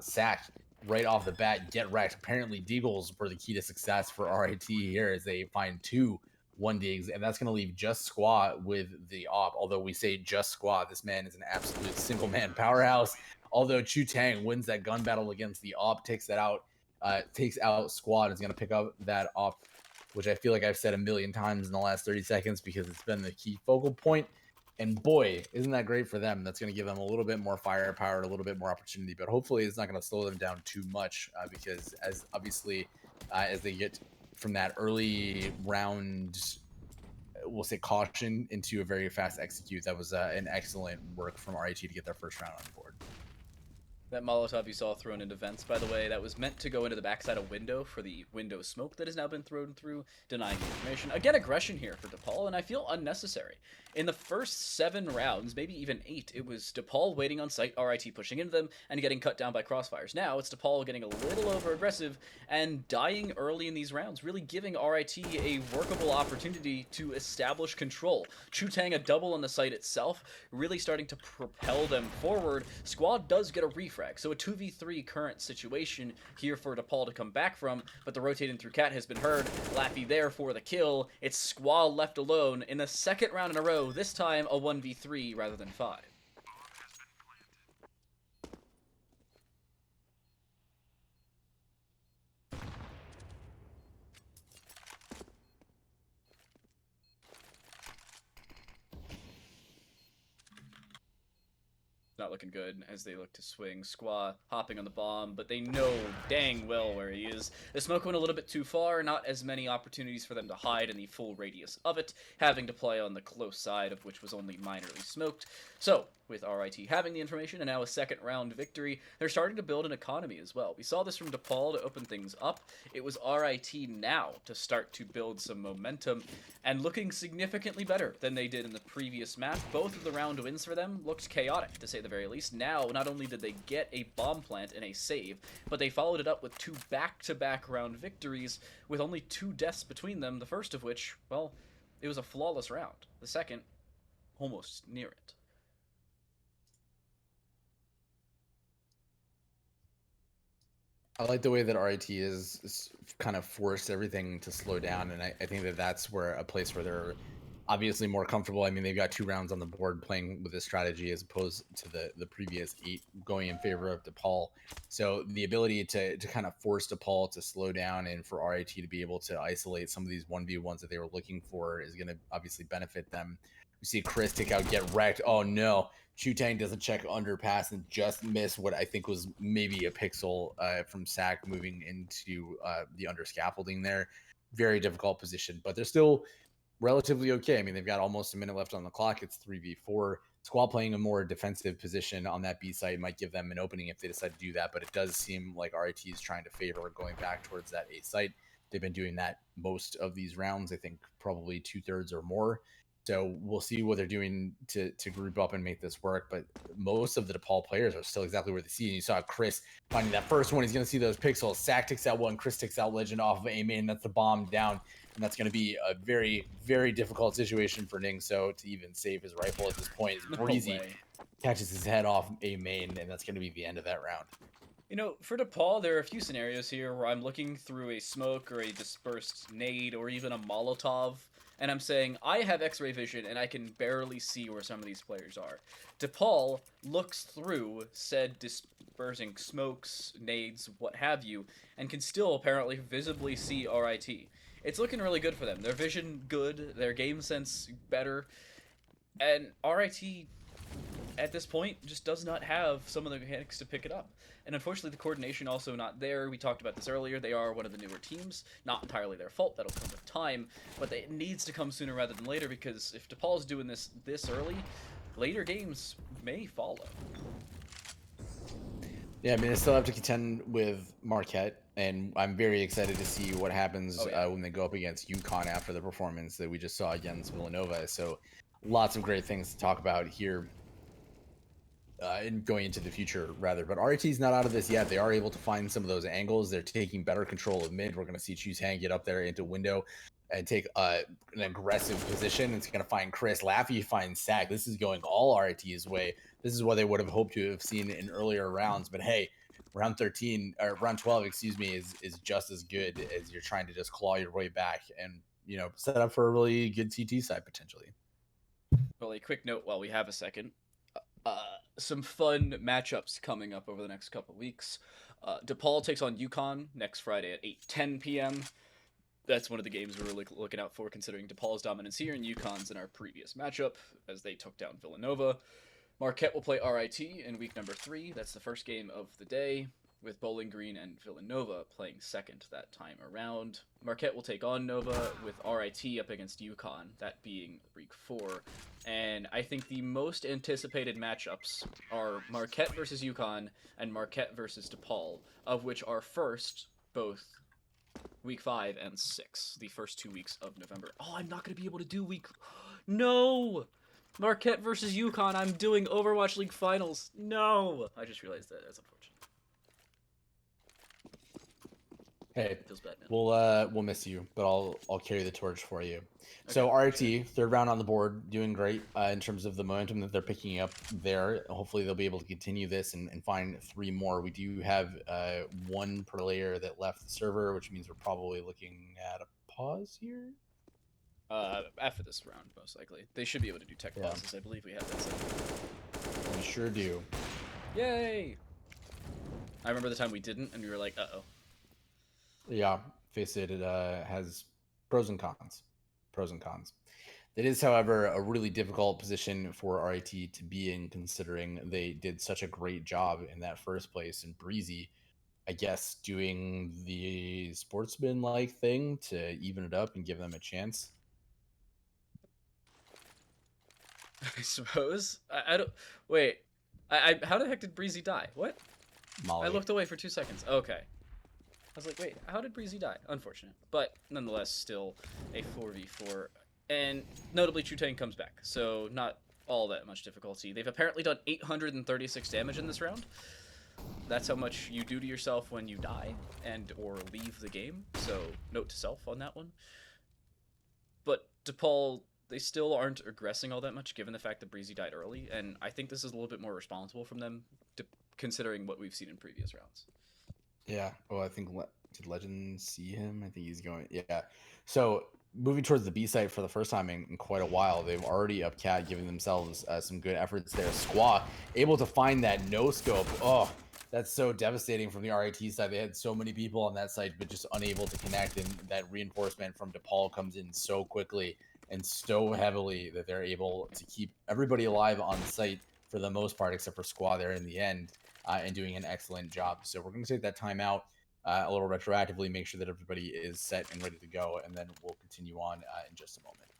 Sack right off the bat, get wrecked. Apparently Deagles were the key to success for RIT here, as they find 2 1 digs, and that's going to leave just Squaw with the op. Although we say just Squaw, this man is an absolute single man powerhouse. Although Chu Tang wins that gun battle against the op, takes out Squaw, and is going to pick up that op, which I feel like I've said a million times in the last 30 seconds because it's been the key focal point. And boy, isn't that great for them? That's going to give them a little bit more firepower, a little bit more opportunity, but hopefully it's not going to slow them down too much because as they get from that early round, we'll say, caution into a very fast execute, that was an excellent work from RIT to get their first round on the board. That Molotov you saw thrown into vents, by the way, that was meant to go into the backside of window for the window smoke that has now been thrown through, denying the information. Again, aggression here for DePaul, and I feel unnecessary. In the first 7 rounds, maybe even 8, it was DePaul waiting on site, RIT pushing into them, and getting cut down by crossfires. Now, it's DePaul getting a little over-aggressive and dying early in these rounds, really giving RIT a workable opportunity to establish control. Chu Tang a double on the site itself, really starting to propel them forward. Squad does get a refrag, so a 2v3 current situation here for DePaul to come back from, but the rotating through cat has been heard. Laffy there for the kill. It's Squad left alone in the second round in a row, this time a 1v3 rather than 5. Not looking good as they look to swing. Squaw hopping on the bomb, but they know dang well where he is. The smoke went a little bit too far, not as many opportunities for them to hide in the full radius of it, having to play on the close side of which was only minorly smoked. So, with RIT having the information and now a second round victory, they're starting to build an economy as well. We saw this from DePaul to open things up. It was RIT now to start to build some momentum and looking significantly better than they did in the previous map. Both of the round wins for them looked chaotic, to say the very least. Now, not only did they get a bomb plant and a save, but they followed it up with 2 back-to-back round victories with only 2 deaths between them, the first of which, well, it was a flawless round. The second, almost near it. I like the way that RIT is kind of forced everything to slow down, and I think that that's where a place where they're obviously more comfortable. I mean, they've got 2 rounds on the board playing with this strategy as opposed to the previous 8 going in favor of DePaul. So the ability to kind of force DePaul to slow down and for RIT to be able to isolate some of these 1v1s that they were looking for is going to obviously benefit them. We see Chris take out, get wrecked. Oh no. Chutang doesn't check underpass and just miss what I think was maybe a pixel from Sack moving into the under scaffolding there. Very difficult position, but they're still relatively okay. I mean, they've got almost a minute left on the clock. It's 3v4. Squall playing a more defensive position on that B site might give them an opening if they decide to do that, but it does seem like RIT is trying to favor going back towards that A site. They've been doing that most of these rounds, I think probably 2/3 or more. So we'll see what they're doing to group up and make this work. But most of the DePaul players are still exactly where they see. And you saw Chris finding that first one. He's going to see those pixels. Sack takes out one. Chris takes out Legend off of A main. That's the bomb down. And that's going to be a very, very difficult situation for Ningso to even save his rifle at this point. Breezy catches his head off A main, and that's going to be the end of that round. You know, for DePaul, there are a few scenarios here where I'm looking through a smoke or a dispersed nade or even a Molotov, and I'm saying, I have X-ray vision and I can barely see where some of these players are. DePaul looks through said dispersing smokes, nades, what have you, and can still apparently visibly see RIT. It's looking really good for them. Their vision good, their game sense better, and RIT at this point just does not have some of the mechanics to pick it up. And unfortunately, the coordination also not there. We talked about this earlier. They are one of the newer teams. Not entirely their fault. That'll come with time. But it needs to come sooner rather than later, because if DePaul's doing this early, later games may follow. Yeah, I mean, they still have to contend with Marquette, and I'm very excited to see what happens when they go up against UConn after the performance that we just saw against Villanova. So lots of great things to talk about here. And going into the future, rather. But RIT's not out of this yet. They are able to find some of those angles. They're taking better control of mid. We're going to see Chutang get up there into window and take an aggressive position. It's going to find Chris. Laffy finds Sack. This is going all RIT's way. This is what they would have hoped to have seen in earlier rounds. But hey, round 13 or round 12, excuse me, is just as good as you're trying to just claw your way back and, you know, set up for a really good CT side potentially. Well, a quick note while we have a second. Some fun matchups coming up over the next couple weeks. DePaul takes on UConn next Friday at 8:10 p.m. That's one of the games we're looking out for, considering DePaul's dominance here and UConn's in our previous matchup, as they took down Villanova. Marquette will play RIT in week number 3. That's the first game of the day, with Bowling Green and Villanova playing second that time around. Marquette will take on Nova with RIT up against UConn, that being week 4. And I think the most anticipated matchups are Marquette versus UConn and Marquette versus DePaul, of which are first both week 5 and 6, the first 2 weeks of November. Oh, I'm not going to be able to do week... No! Marquette versus UConn, I'm doing Overwatch League Finals. No! I just realized that. That's unfortunate. Hey, Feels bad, man. we'll miss you, but I'll carry the torch for you. Okay. So RIT, third round on the board, doing great in terms of the momentum that they're picking up there. Hopefully they'll be able to continue this and find 3 more. We do have 1 player that left the server, which means we're probably looking at a pause here. After this round, most likely. They should be able to do tech pauses. I believe we have that set. We sure do. Yay! I remember the time we didn't, and we were like, uh-oh. Yeah, face it, it has pros and cons. Pros and cons. It is, however, a really difficult position for RIT to be in, considering they did such a great job in that first place. And Breezy, I guess, doing the sportsman-like thing to even it up and give them a chance. I suppose. I don't. Wait. How the heck did Breezy die? What? I Molly. looked away for 2 seconds. Okay. I was like, wait, how did Breezy die? Unfortunate. But nonetheless, still a 4v4. And notably, Chutang comes back, so not all that much difficulty. They've apparently done 836 damage in this round. That's how much you do to yourself when you die and or leave the game. So note to self on that one. But DePaul, they still aren't aggressing all that much given the fact that Breezy died early, and I think this is a little bit more responsible from them, considering what we've seen in previous rounds. Yeah. Oh, I think did Legend see him? I think he's going. Yeah. So moving towards the B site for the first time in quite a while, they've already up cat, giving themselves some good efforts there. Squaw able to find that no scope. Oh, that's so devastating from the RIT side. They had so many people on that site, but just unable to connect. And that reinforcement from DePaul comes in so quickly and so heavily that they're able to keep everybody alive on site for the most part, except for Squaw there in the end. And doing an excellent job. So we're going to take that time out a little retroactively, make sure that everybody is set and ready to go, and then we'll continue on in just a moment.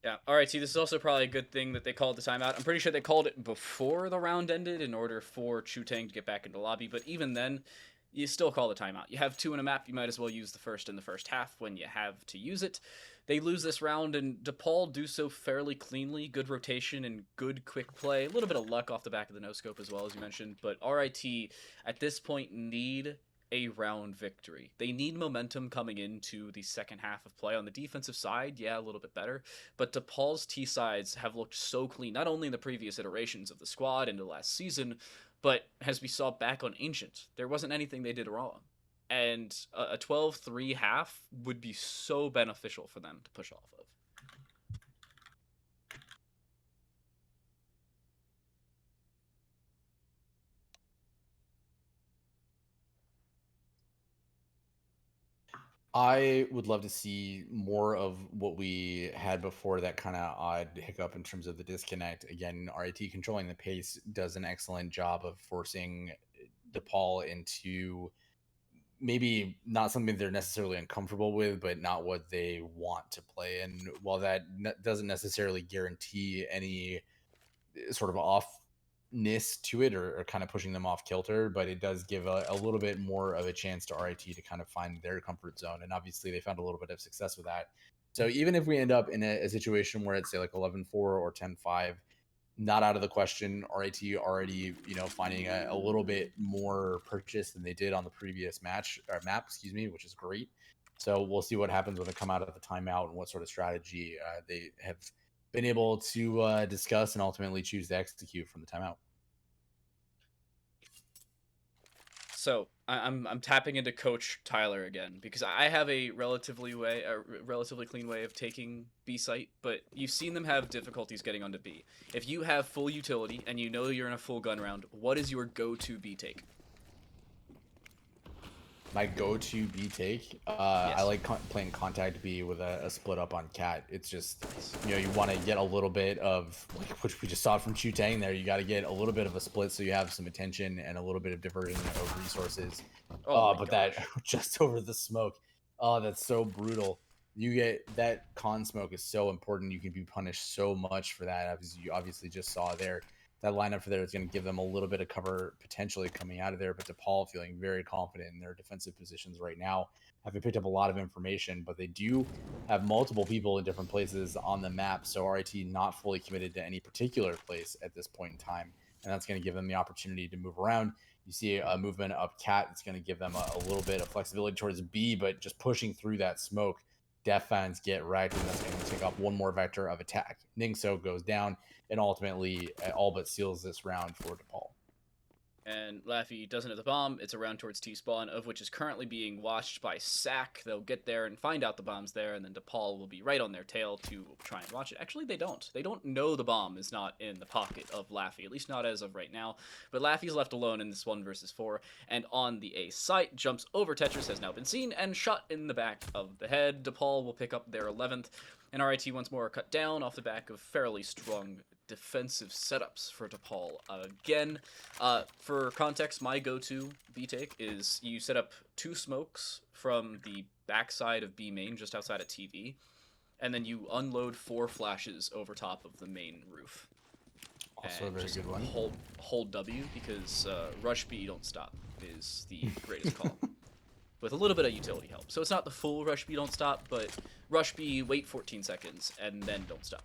Yeah, RIT, this is also probably a good thing that they called the timeout. I'm pretty sure they called it before the round ended in order for Chutang to get back into the lobby, but even then, you still call the timeout. You have 2 in a map, you might as well use the first in the first half when you have to use it. They lose this round, and DePaul do so fairly cleanly. Good rotation and good quick play. A little bit of luck off the back of the no-scope as well, as you mentioned. But RIT, at this point, need a round victory. They need momentum coming into the second half of play. On the defensive side, yeah, a little bit better. But DePaul's T-sides have looked so clean, not only in the previous iterations of the squad into last season, but as we saw back on Ancient, there wasn't anything they did wrong. And a 12-3 half would be so beneficial for them to push off of. I would love to see more of what we had before, that kind of odd hiccup in terms of the disconnect. Again, RIT controlling the pace does an excellent job of forcing DePaul into maybe not something they're necessarily uncomfortable with, but not what they want to play. And while that doesn't necessarily guarantee any sort of offness to it, or kind of pushing them off kilter, but it does give a little bit more of a chance to RIT to kind of find their comfort zone. And obviously they found a little bit of success with that. So even if we end up in a situation where it's say like 11-4 or 10-5, not out of the question. RIT already, finding a little bit more purchase than they did on the previous map, which is great. So we'll see what happens when they come out of the timeout and what sort of strategy they have been able to discuss and ultimately choose to execute from the timeout. So I'm tapping into Coach Tyler again because I have a relatively clean way of taking B site, but you've seen them have difficulties getting onto B. If you have full utility and you know you're in a full gun round, what is your go-to B take? My go-to B take, Yes. I like playing contact B with a split up on cat. It's just, you want to get a little bit of, which we just saw from Chutang there, you got to get a little bit of a split so you have some attention and a little bit of diversion of resources. But that just over the smoke, that's so brutal. You get that con smoke is so important. You can be punished so much for that, as you obviously just saw there. That lineup for there is going to give them a little bit of cover potentially coming out of there. But DePaul feeling very confident in their defensive positions right now. Having picked up a lot of information, but they do have multiple people in different places on the map. So RIT not fully committed to any particular place at this point in time. And that's going to give them the opportunity to move around. You see a movement up cat. It's going to give them a little bit of flexibility towards B, but just pushing through that smoke. Def fans get wrecked, and that's going to take off one more vector of attack. Ningso goes down and ultimately all but seals this round for DePaul. And Laffy doesn't have the bomb. It's a round towards T-spawn, of which is currently being watched by SAC. They'll get there and find out the bomb's there, and then DePaul will be right on their tail to try and watch it. Actually, they don't. They don't know the bomb is not in the pocket of Laffy, at least not as of right now. But Laffy's left alone in this 1v4, and on the A site, jumps over Tetris, has now been seen, and shot in the back of the head. DePaul will pick up their 11th, and RIT once more are cut down off the back of fairly strong defensive setups for DePaul. Again, for context, my go-to B take is you set up 2 smokes from the backside of B main, just outside of TV, and then you unload 4 flashes over top of the main roof. Also And a very just good one. Hold W, because rush B, don't stop, is the greatest call. With a little bit of utility help. So it's not the full rush B, don't stop, but rush B, wait 14 seconds, and then don't stop.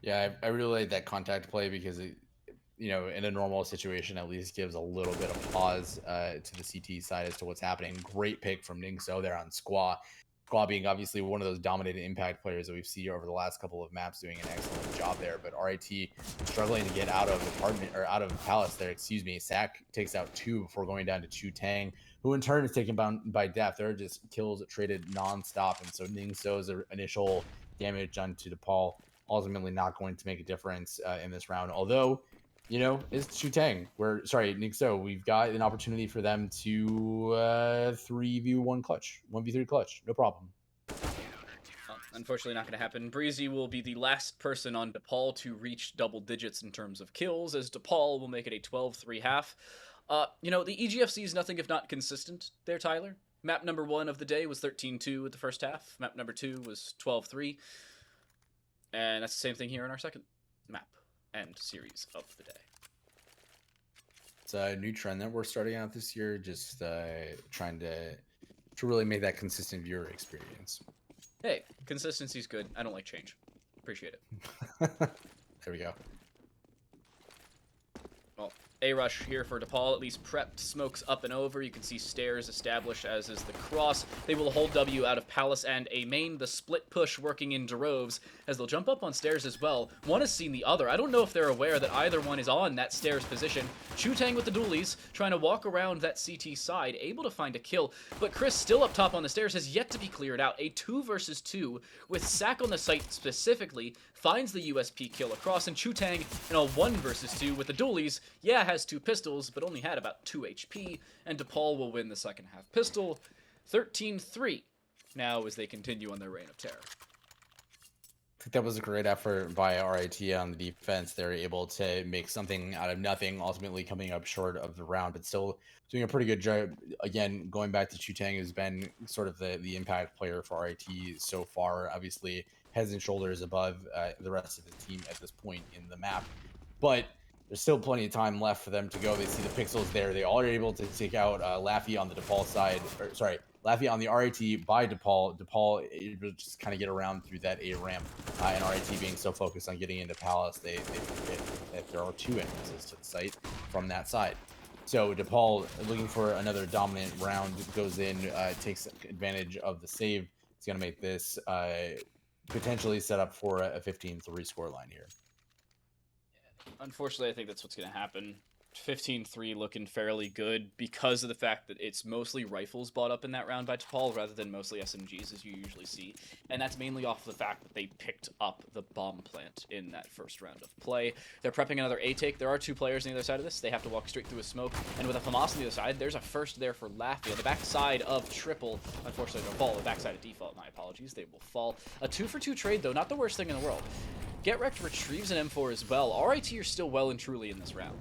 Yeah, I really like that contact play because it, you know, in a normal situation, at least gives a little bit of pause to the CT side as to what's happening. Great pick from Ningso there on Squaw. Squaw being obviously one of those dominated impact players that we've seen over the last couple of maps, doing an excellent job there. But RIT struggling to get out of apartment or out of Palace there. Excuse me. Sack takes out 2 before going down to Chu Tang, who in turn is taken by Def. They're just kills traded nonstop, and so Ningso's initial damage onto DePaul ultimately not going to make a difference in this round. Although, you know, it's Chu Tang. Ningso. We've got an opportunity for them to 3v1 clutch, 1v3 clutch, no problem. Unfortunately, not going to happen. Breezy will be the last person on DePaul to reach double digits in terms of kills, as DePaul will make it a 12-3 half. You know, the EGFC is nothing if not consistent there, Tyler. Map number 1 of the day was 13-2 at the first half. Map number 2 was 12-3. And that's the same thing here in our second map and series of the day. It's a new trend that we're starting out this year, just trying to really make that consistent viewer experience. Hey, consistency's good. I don't like change. Appreciate it. There we go. Well, A-Rush here for DePaul, at least prepped, smokes up and over. You can see stairs established, as is the cross. They will hold W out of Palace and A main. The split push working in Droves, as they'll jump up on stairs as well. One has seen the other. I don't know if they're aware that either one is on that stairs position. Chu Tang with the dualies, trying to walk around that CT side, able to find a kill. But Chris, still up top on the stairs, has yet to be cleared out. A 2 versus 2, with Sack on the site specifically, finds the USP kill across, and Chu Tang in a 1 versus 2 with the dualies. Yeah, has 2 pistols, but only had about 2 HP, and DePaul will win the second half pistol. 13-3 now as they continue on their reign of terror. I think that was a great effort by RIT on the defense. They're able to make something out of nothing, ultimately coming up short of the round, but still doing a pretty good job. Again, going back to Chu Tang, who's been sort of the impact player for RIT so far, obviously heads and shoulders above the rest of the team at this point in the map. But there's still plenty of time left for them to go. They see the pixels there. They are able to take out Laffy on the DePaul side. Laffy on the RIT by DePaul. DePaul able to just kind of get around through that A ramp. And RIT being so focused on getting into Palace, they forget that there are 2 entrances to the site from that side. So DePaul, looking for another dominant round, goes in, takes advantage of the save. It's going to make this potentially set up for a 15-3 scoreline here. Unfortunately, I think that's what's going to happen. 15-3 looking fairly good because of the fact that it's mostly rifles bought up in that round by DePaul rather than mostly SMGs as you usually see. And that's mainly off the fact that they picked up the bomb plant in that first round of play. They're prepping another A take. There are 2 players on the other side of this. They have to walk straight through a smoke. And with a FAMAS on the other side, there's a first there for Laffy. On the backside of Triple, unfortunately they'll fall. The backside of Default, my apologies, they will fall. A 2-for-2 trade though, not the worst thing in the world. Get Wrecked retrieves an M4 as well. RIT are still well and truly in this round.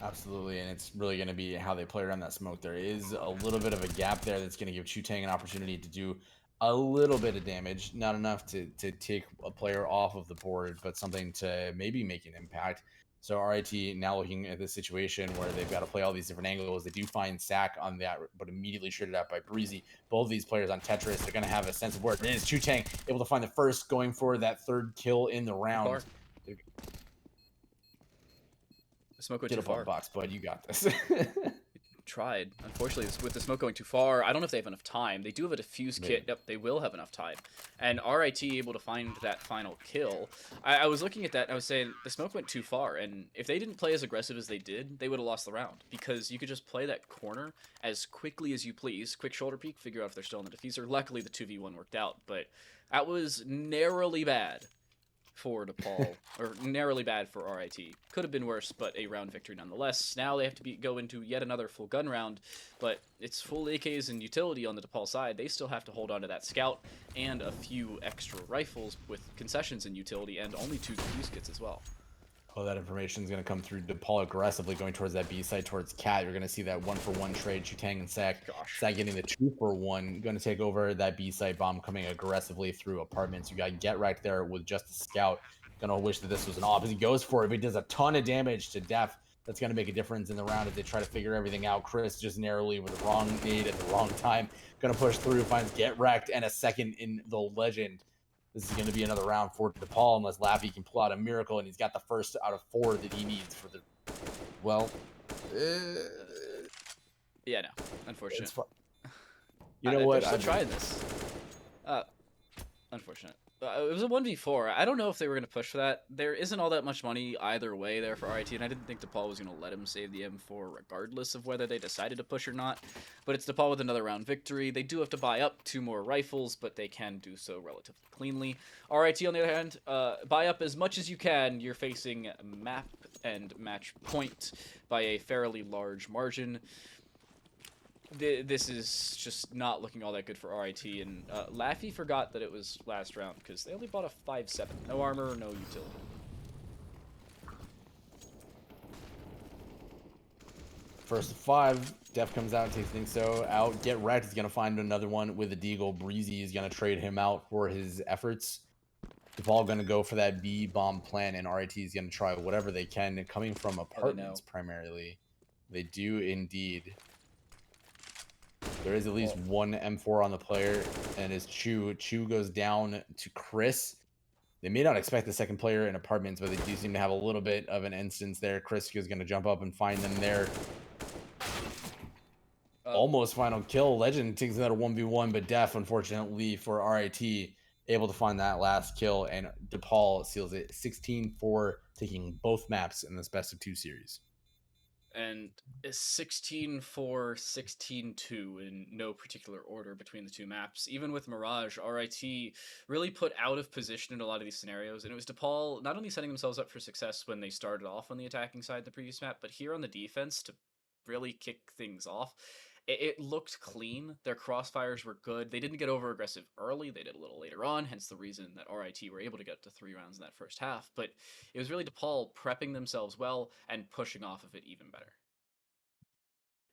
Absolutely, and it's really going to be how they play around that smoke. There is a little bit of a gap there that's going to give Chu Tang an opportunity to do a little bit of damage. Not enough to take a player off of the board, but something to maybe make an impact. So RIT now looking at this situation where they've got to play all these different angles. They do find Sack on that, but immediately traded out by Breezy. Both of these players on Tetris, they're going to have a sense of where it is. Chu Tang able to find the first, going for that 3rd kill in the round. The smoke went Get too up on far. the box, bud. You got this. Tried. Unfortunately, with the smoke going too far, I don't know if they have enough time. They do have a defuse kit. Yep, they will have enough time. And RIT able to find that final kill. I was looking at that and I was saying the smoke went too far. And if they didn't play as aggressive as they did, they would have lost the round. Because you could just play that corner as quickly as you please. Quick shoulder peek, figure out if they're still in the diffuser. Luckily, the 2v1 worked out. But that was narrowly bad for DePaul, or narrowly bad for RIT. Could have been worse, but a round victory nonetheless. Now they have to go into yet another full gun round, but it's full AKs and utility on the DePaul side. They still have to hold on to that scout and a few extra rifles with concessions and utility, and only 2 defuse kits as well. Oh, that information is going to come through DePaul aggressively going towards that B side towards Cat. You're going to see that 1-for-1 trade, Chutang and Sack. Gosh. Sack getting the 2-for-1, going to take over that B side bomb coming aggressively through apartments. You got Get right there with just a scout. Going to wish that this was an off as he goes for it, but he does a ton of damage to Def. That's going to make a difference in the round as they try to figure everything out. Chris just narrowly with the wrong nade at the wrong time. Going to push through, finds Get wrecked and a second in the legend. This is going to be another round for DePaul unless Laffy can pull out a miracle, and he's got the first out of 4 that he needs for the. Well, Yeah, no, unfortunate. You know what? They're still trying this. Unfortunate. It was a 1v4. I don't know if they were going to push for that. There isn't all that much money either way there for RIT, and I didn't think DePaul was going to let him save the M4 regardless of whether they decided to push or not. But it's DePaul with another round victory. They do have to buy up 2 more rifles, but they can do so relatively cleanly. RIT, on the other hand, buy up as much as you can. You're facing map and match point by a fairly large margin. This is just not looking all that good for RIT, and Laffy forgot that it was last round because they only bought a 5-7. No armor, no utility. First 5, Def comes out and takes things so out. Get wrecked is going to find another one with a deagle. Breezy is going to trade him out for his efforts. DePaul going to go for that B bomb plan, and RIT is going to try whatever they can, coming from apartments primarily. They do indeed. There is at least one M4 on the player, and it's Chu. Chu goes down to Chris. They may not expect the second player in apartments, but they do seem to have a little bit of an instance there. Chris is going to jump up and find them there. Almost final kill. Legend takes another 1v1, but Def, unfortunately for RIT, able to find that last kill, and DePaul seals it 16-4, taking both maps in this best of 2 series. And 16-4, 16-2 in no particular order between the 2 maps. Even with Mirage, RIT really put out of position in a lot of these scenarios, and it was DePaul not only setting themselves up for success when they started off on the attacking side the previous map, but here on the defense to really kick things off. It looked clean. Their crossfires were good. They didn't get over aggressive early. They did a little later on, hence the reason that RIT were able to get to 3 rounds in that first half. But it was really DePaul prepping themselves well and pushing off of it even better.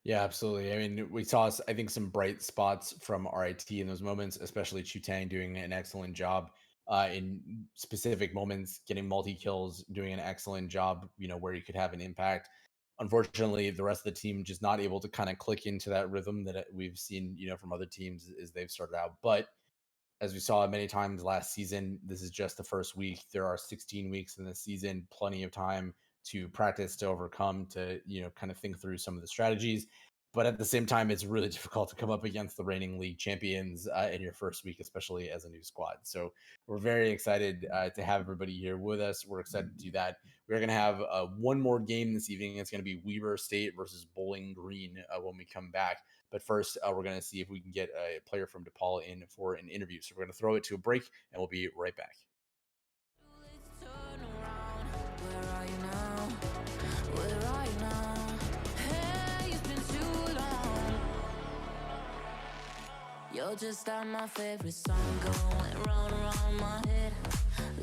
Yeah, absolutely. I mean, we saw, I think, some bright spots from RIT in those moments, especially Chutang doing an excellent job in specific moments, getting multi-kills, doing an excellent job, where you could have an impact. Unfortunately, the rest of the team just not able to kind of click into that rhythm that we've seen, from other teams as they've started out. But as we saw many times last season, this is just the first week. There are 16 weeks in the season, plenty of time to practice, to overcome, to, kind of think through some of the strategies. But at the same time, it's really difficult to come up against the reigning league champions in your first week, especially as a new squad. So we're very excited to have everybody here with us. We're excited to do that. We're going to have one more game this evening. It's going to be Weber State versus Bowling Green when we come back. But first, we're going to see if we can get a player from DePaul in for an interview. So we're going to throw it to a break, and we'll be right back. You're just like my favorite song going round around my head.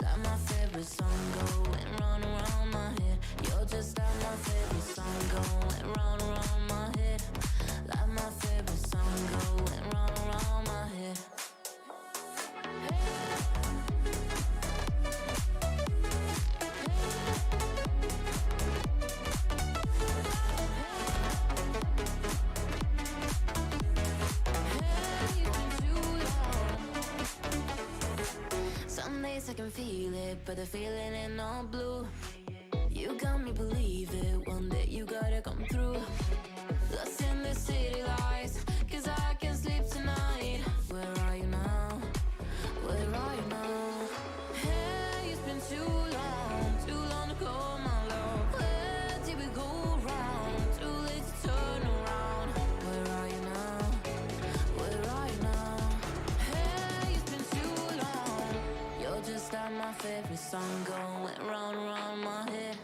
Like my favorite song going round around my head. You're just like my favorite song going round around my head. Like my favorite song going round around my head. I can feel it, but the feeling ain't no blue. You got me believe it, one day you gotta come through. Lost in the city lights, cause I can't sleep tonight. Where are you now? Where are you now? Hey, it's been too long to call my love. Where did we go wrong? Too late to turn around. Where are you now? Where are you now? Hey, it's been too long. You're just like my favorite song going round around my head.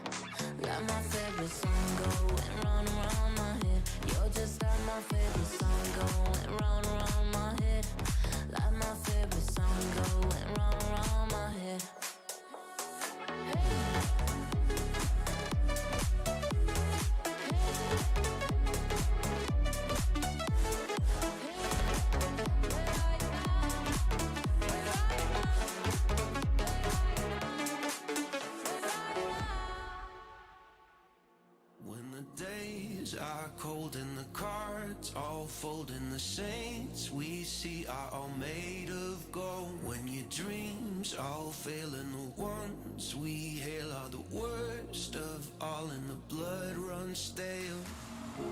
Like my favorite song going round around my head. You're just like my favorite song going round around my head. Like my favorite song going round around my head. faces are cold and the cards all fold, and the saints we see are all made of gold. When your dreams all fail and the ones we hail are the worst of all, and the blood runs stale.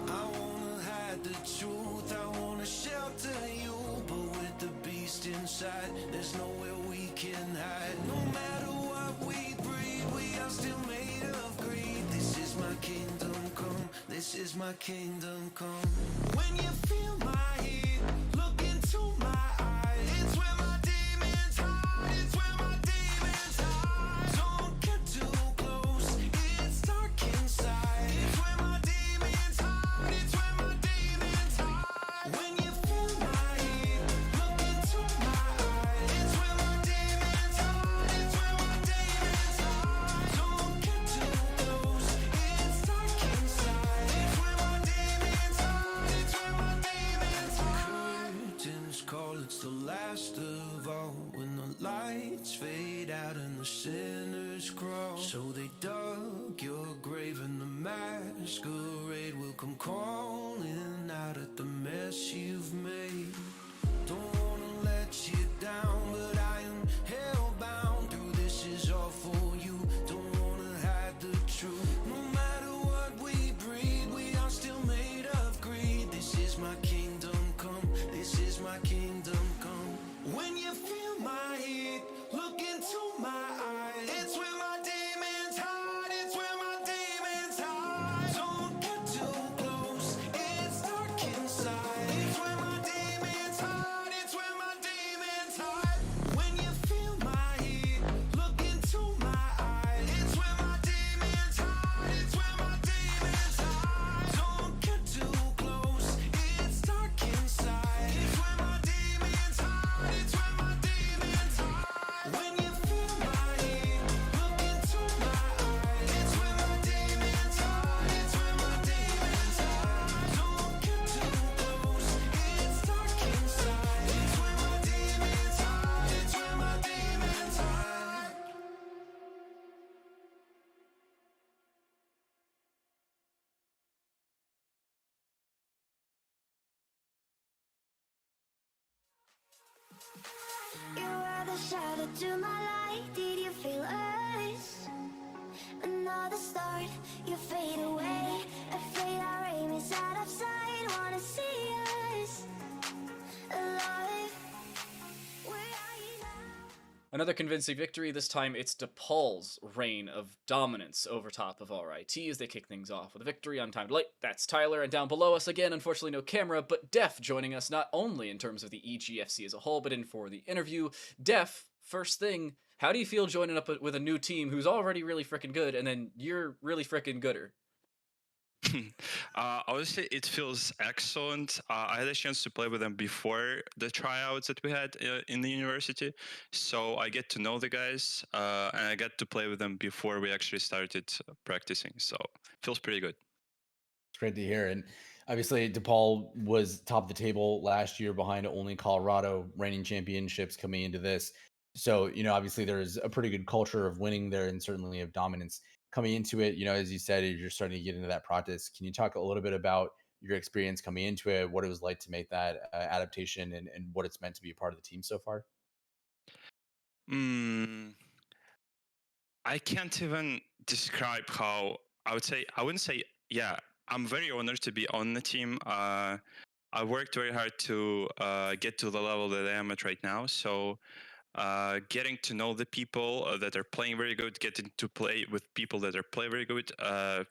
I wanna hide the truth, I wanna shelter you, but with the beast inside, there's nowhere we can hide. No matter what we breed, we are still made of greed. This is my kingdom come, this is my kingdom come. When you feel my heat, look into my eyes. It's where my demons hide, it's where my demons hide. Don't get too close, it's dark inside. It's where my demons hide, it's where my demons hide. When you feel my heat, look into my eyes. It's where my demons hide, it's where my demons hide. Don't get too close, it's dark inside. It's where my demons hide, it's where my demons hide. Curtains call, it's the last of all. When the lights fade out and the sinners crawl, so they dug your grave and the masquerade will come crawling out at the mess you've made. Don't wanna let you down, but I am hellbound. Through this is all for you. Don't wanna hide the truth. No matter what we breed, we are still made of greed. This is my kingdom come, this is my kingdom come. When you feel my heat, look into my eyes. It's where my demons hide, it's where my demons hide. Don't get too close, it's dark inside. It's where my demons hide, it's where my demons hide. When you feel my heat, look into my eyes. It's where my demons hide, it's where my demons hide. Don't get too close, it's dark inside. It's where my demons hide, it's where my demons hide. When you feel my heat, look into my eyes. It's where my demons hide, it's where my demons hide. Don't get too close, it's dark inside. It's where my demons hide, it's where my demons hide. You are the shadow to my light. Did you feel us? Another start, you fade away. Afraid our aim is out of sight. Wanna see us alive? Where are you now? Another convincing victory. This time it's DePaul's reign of dominance over top of RIT as they kick things off with a victory on timed light. That's Tyler, and down below us again, unfortunately no camera, but Def joining us not only in terms of the EGFC as a whole, but in for the interview. Def, first thing, how do you feel joining up with a new team who's already really freaking good, and then you're really freaking gooder? Honestly, it feels excellent. I had a chance to play with them before the tryouts that we had in the university, so I get to know the guys, and I get to play with them before we actually started practicing. So it feels pretty good. It's great to hear. And obviously, DePaul was top of the table last year behind only Colorado, reigning championships coming into this. So, obviously, there's a pretty good culture of winning there and certainly of dominance coming into it. As you said, you're starting to get into that practice. Can you talk a little bit about your experience coming into it, what it was like to make that adaptation, and what it's meant to be a part of the team so far? Mm, I can't even describe how I would say. I wouldn't say, yeah, I'm very honored to be on the team. I worked very hard to get to the level that I am at right now. So getting to know the people that are playing very good, getting to play with people that are play very good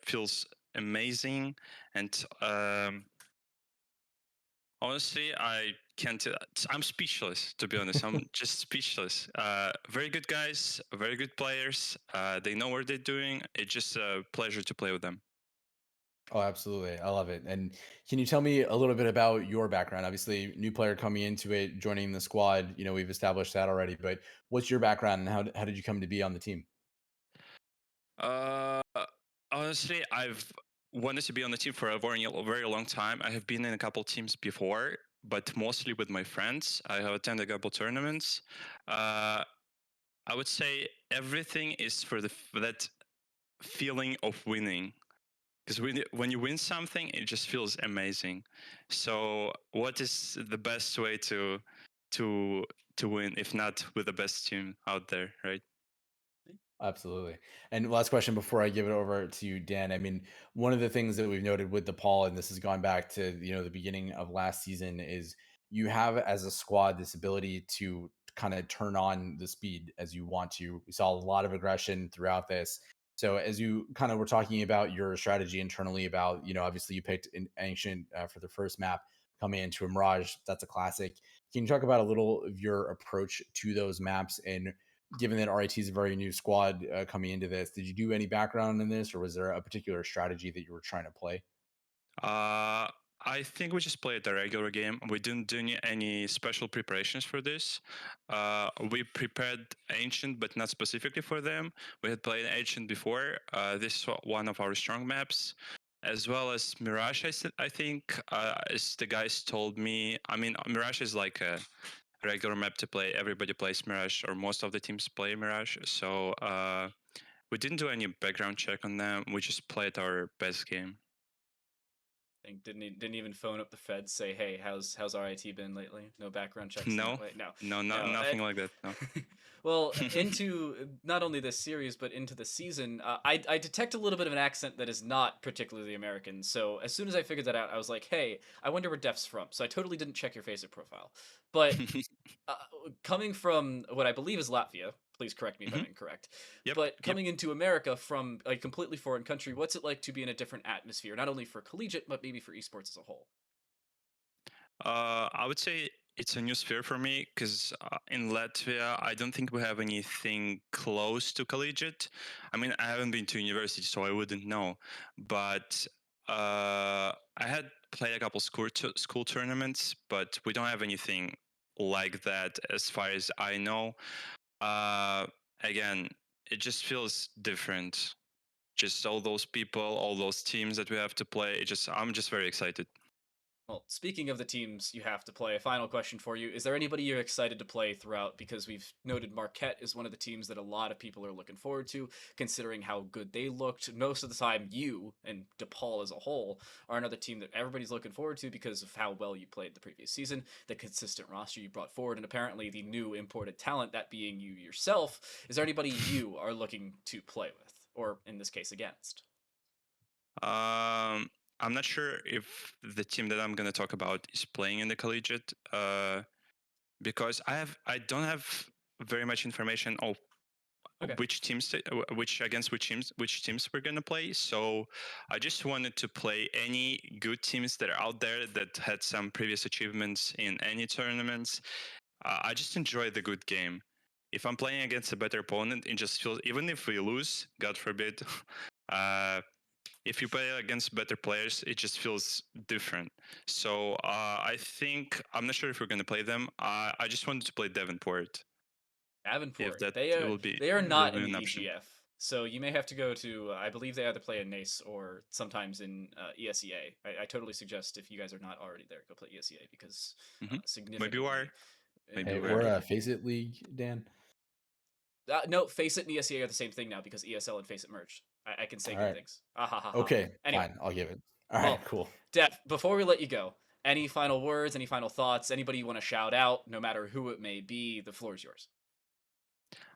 feels amazing. And honestly, I can't. I'm speechless, to be honest. I'm just speechless. Very good guys, very good players. They know what they're doing. It's just a pleasure to play with them. Oh, absolutely. I love it. And can you tell me a little bit about your background? Obviously, new player coming into it, joining the squad. We've established that already, but what's your background and how did you come to be on the team? Uh, honestly, I've wanted to be on the team for a very long time. I have been in a couple teams before, but mostly with my friends. I have attended a couple tournaments. Uh, I would say everything is for that feeling of winning. because when you win something, it just feels amazing. So what is the best way to win if not with the best team out there, right? Absolutely. And last question before I give it over to you, Dan. I mean, one of the things that we've noted with DePaul, and this has gone back to the beginning of last season, is you have as a squad this ability to kind of turn on the speed as you want to. We saw a lot of aggression throughout this. So as you kind of were talking about your strategy internally about, obviously you picked an Ancient for the first map coming into a Mirage. That's a classic. Can you talk about a little of your approach to those maps, and given that RIT is a very new squad coming into this, did you do any background in this, or was there a particular strategy that you were trying to play? I think we just played the regular game. We didn't do any special preparations for this. We prepared Ancient, but not specifically for them. We had played Ancient before. This is one of our strong maps, as well as Mirage. I think, as the guys told me. I mean, Mirage is like a regular map to play. Everybody plays Mirage, or most of the teams play Mirage. So we didn't do any background check on them. We just played our best game. Didn't even phone up the feds, say, hey, how's RIT been lately? No background checks No, in that way? no, nothing like that. No. Well, into not only this series, but into the season, I detect a little bit of an accent that is not particularly American. So as soon as I figured that out, I was like, hey, I wonder where Def's from. So I totally didn't check your Facebook profile. But coming from what I believe is Latvia, please correct me if I'm incorrect. Yep, But coming into America from a completely foreign country, what's it like to be in a different atmosphere, not only for collegiate, but maybe for esports as a whole? I would say it's a new sphere for me because in Latvia, I don't think we have anything close to collegiate. I mean, I haven't been to university, so I wouldn't know. But I had played a couple school tournaments, but we don't have anything like that as far as I know. Again, it just feels different. Just all those people, all those teams that we have to play. I'm just very excited. Well, speaking of the teams you have to play, a final question for you. Is there anybody you're excited to play throughout? Because we've noted Marquette is one of the teams that a lot of people are looking forward to, considering how good they looked. Most of the time, you and DePaul as a whole are another team that everybody's looking forward to because of how well you played the previous season, the consistent roster you brought forward, and apparently the new imported talent, that being you yourself. Is there anybody you are looking to play with, or in this case, against? I'm not sure if the team that I'm going to talk about is playing in the collegiate, because I don't have very much information of which teams, which teams we're going to play. So I just wanted to play any good teams that are out there that had some previous achievements in any tournaments. I just enjoy the good game. If I'm playing against a better opponent, it just feels, even if we lose, God forbid, if you play against better players, it just feels different. So I think, I'm not sure if we're going to play them. I just wanted to play Davenport. If Davenport. that will be, They are will not be in an the option. EGF. So you may have to go to, I believe they either play in NACE or sometimes in ESEA. I totally suggest, if you guys are not already there, go play ESEA because significantly. Maybe you are. Maybe Hey, we we're are. a Face It League, Dan. No, Face It and ESEA are the same thing now because ESL and Face It merged. I can say All good right. things. Ha. Okay, Anyway, fine. I'll give it. All well, right, cool. Def, before we let you go, any final words, any final thoughts, anybody you want to shout out, no matter who it may be, the floor is yours.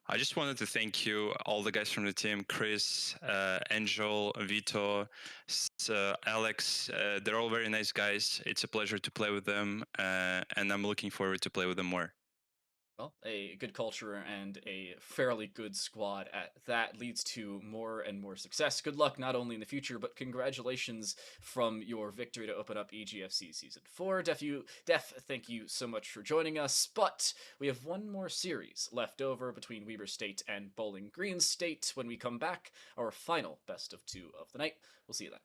I just wanted to thank you, all the guys from the team, Chris, Angel, Vito, Alex. They're all very nice guys. It's a pleasure to play with them, and I'm looking forward to play with them more. Well, a good culture and a fairly good squad at that leads to more and more success. Good luck not only in the future, but congratulations from your victory to open up EGFC Season 4. Def, thank you so much for joining us, but we have one more series left over between Weber State and Bowling Green State. When we come back, our final best of 2 of the night. We'll see you then.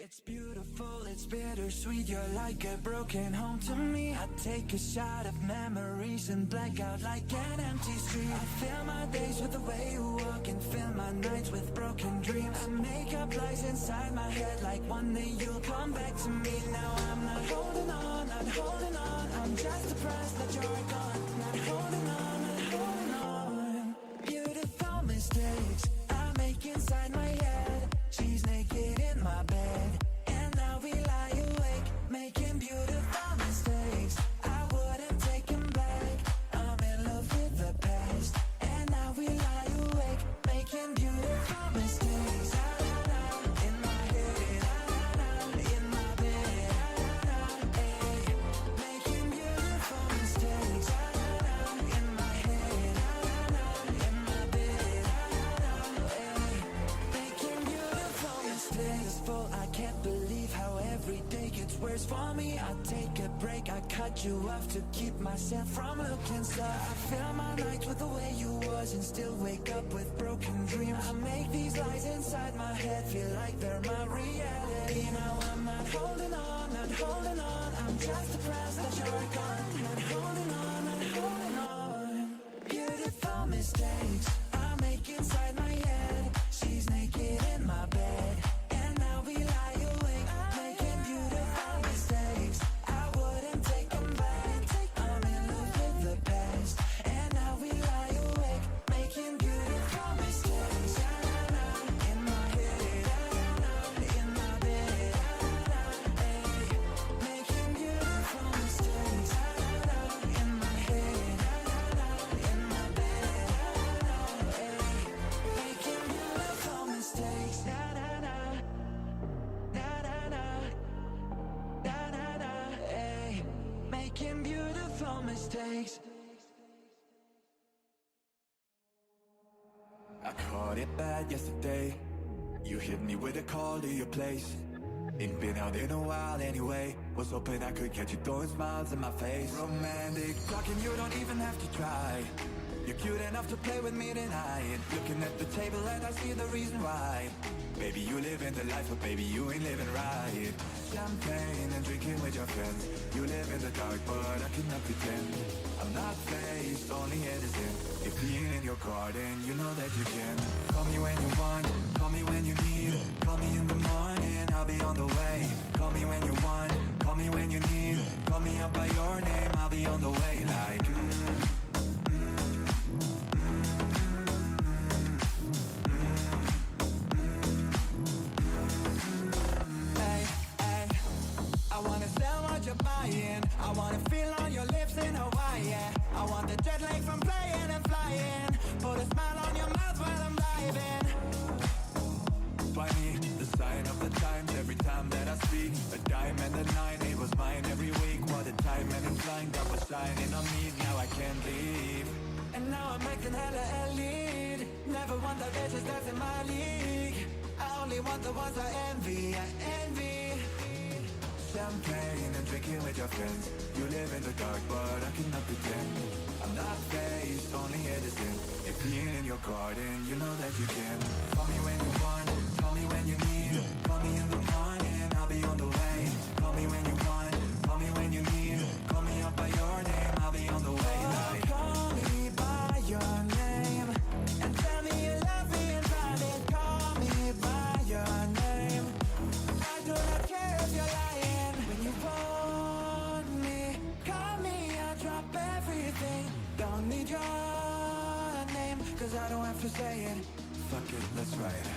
It's beautiful, it's bittersweet. You're like a broken home to me. I take a shot of memories and black out like an empty street. I fill my days with the way you walk and fill my nights with broken dreams. I make up lies inside my head like one day you'll come back to me. Now I'm not holding on, not holding on. I'm just depressed that you're gone. Not holding on, not holding on. Beautiful mistakes I make inside my head. She's naked in my bed, and now we lie awake, making beautiful mistakes. I wouldn't take them back. I'm in love with the past, and now we lie awake, making beautiful mistakes. In my head, in my bed, making beautiful mistakes. In my head, in my bed, making beautiful mistakes. Full, I can't believe how every day gets worse for me. I take a break, I cut you off to keep myself from looking soft. I fill my nights with the way you was and still wake up with broken dreams. I make these lies inside my head feel like they're my reality. Now I'm not holding on, not holding on. I'm just depressed that you're gone. Not holding on, not holding on. Beautiful mistakes I make inside my head. She's naked in my bed, and now we lie awake, making beautiful mistakes. I wouldn't take them back. I'm in love with the past, and now we lie awake, making beautiful mistakes. In my head, in my bed, making beautiful mistakes. In my head, in my bed, making beautiful mistakes. Making beautiful mistakes. I caught it bad yesterday. You hit me with a call to your place. Ain't been out in a while anyway. Was hoping I could catch you throwing smiles in my face. Romantic talking, you don't even have to try. You're cute enough to play with me tonight. Looking at the table and I see the reason why. Baby, you living the life, but baby, you ain't living right. Champagne and drinking with your friends. You live in the dark, but I cannot pretend. I'm not faced, only innocent. If being in your garden, you know that you can. Call me when you want, call me when you need. Call me in the morning, I'll be on the way. Call me when you want, call me when you need. Call me up by your name, I'll be on the way. Like I wanna sell what you're buying. I wanna feel on your lips in Hawaii. I want the jet lag from playing and flying. Put a smile on your mouth while I'm diving. Funny, the sign of the times every time that I speak. A dime and a nine, it was mine every week. What a time and it's flying, God was shining on me. Now I can't leave. And now I'm acting hella elite. Never want the bitches that's in my league. I only want the ones I envy. I envy. Champagne and drinking with your friends. You live in the dark, but I cannot pretend. I'm not faced, only innocent. If being in your garden, you know that you can. Call me when you want, call me when you need. Call me in the morning, I'll be on the way. Call me when you want, call me when you need. Call me up by your name, I'll be on the way. Like, call me by your name and tell me you love me in private. Call me by your name. I do not care if you're lying. When you want me, call me, I'll drop everything. Don't need your name, cause I don't have to say it. Fuck it, let's ride.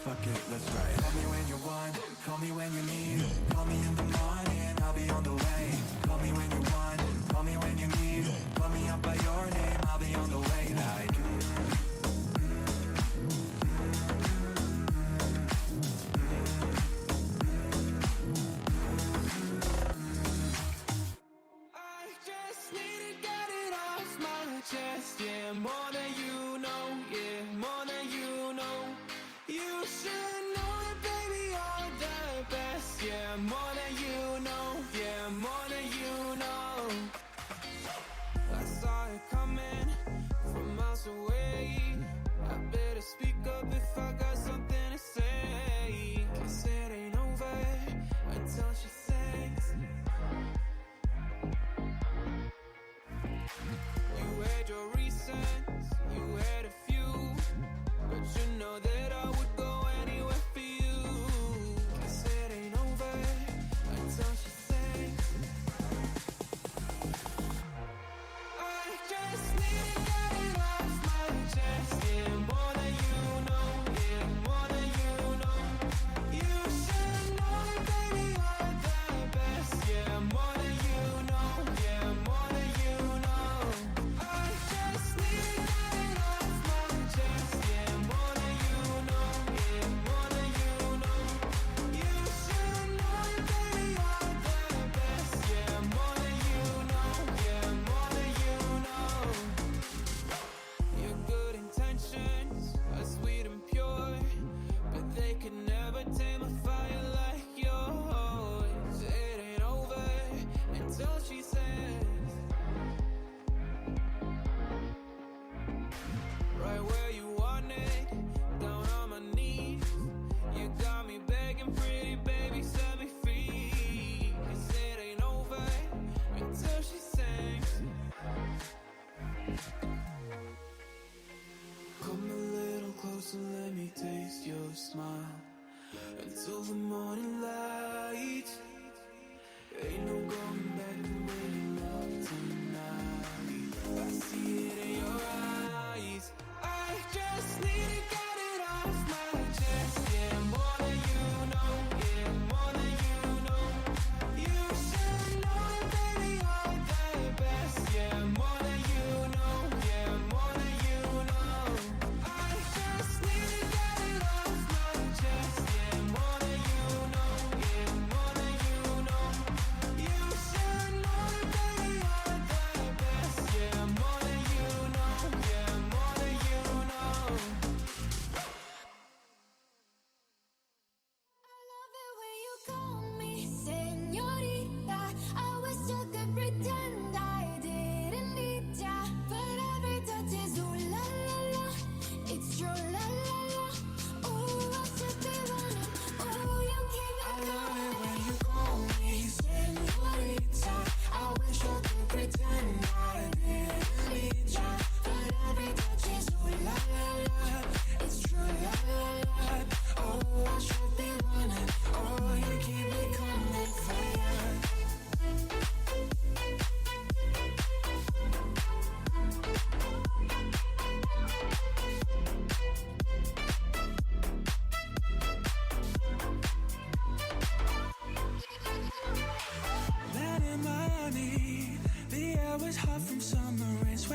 Fuck it, let's ride. Call me when you want, call me when you need. Call me in the morning, I'll be on the way. Call me when you want, call me when you need. Call me up by your name, I'll be on the way. Like I just need to get it off my chest. Yeah, more than you know. Yeah, more than you know. You should know it, baby, you're the best. Yeah, more than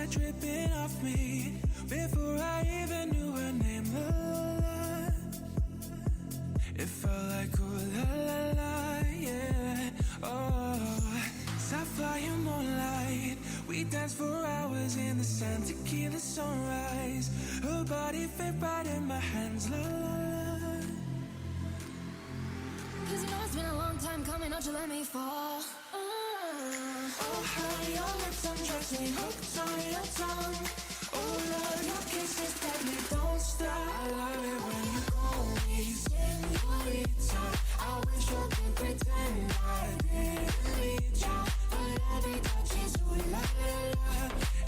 started dripping off me before I even knew her name. La la la. It felt like ooh la la la, yeah. Oh, sapphire moonlight. We danced for hours in the sand, tequila sunrise. Her body fit right in my hands. La la la. Cause you know it's been a long time coming, don't you let me fall. Oh, how your lips undress me, hooked on your tongue. Oh, Lord, your kisses that me don't stop. I love it when you call me señorita. I wish I could pretend I didn't need you, but every touch is ooh la la la.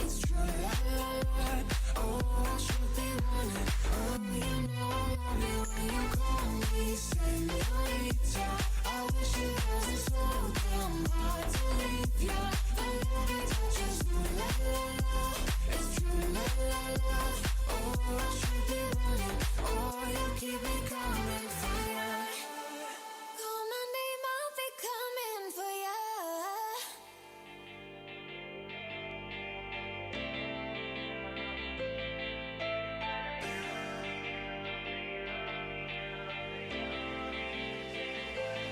It's true la la la. Oh, I should be running. Oh, you know I love it when you call me señorita. I wish it wasn't so damn hard to leave you, but every touch is ooh la la la. It's true la la la. Oh, I should be running. Oh, you keep me coming for ya. Call my name, I'll be coming for ya.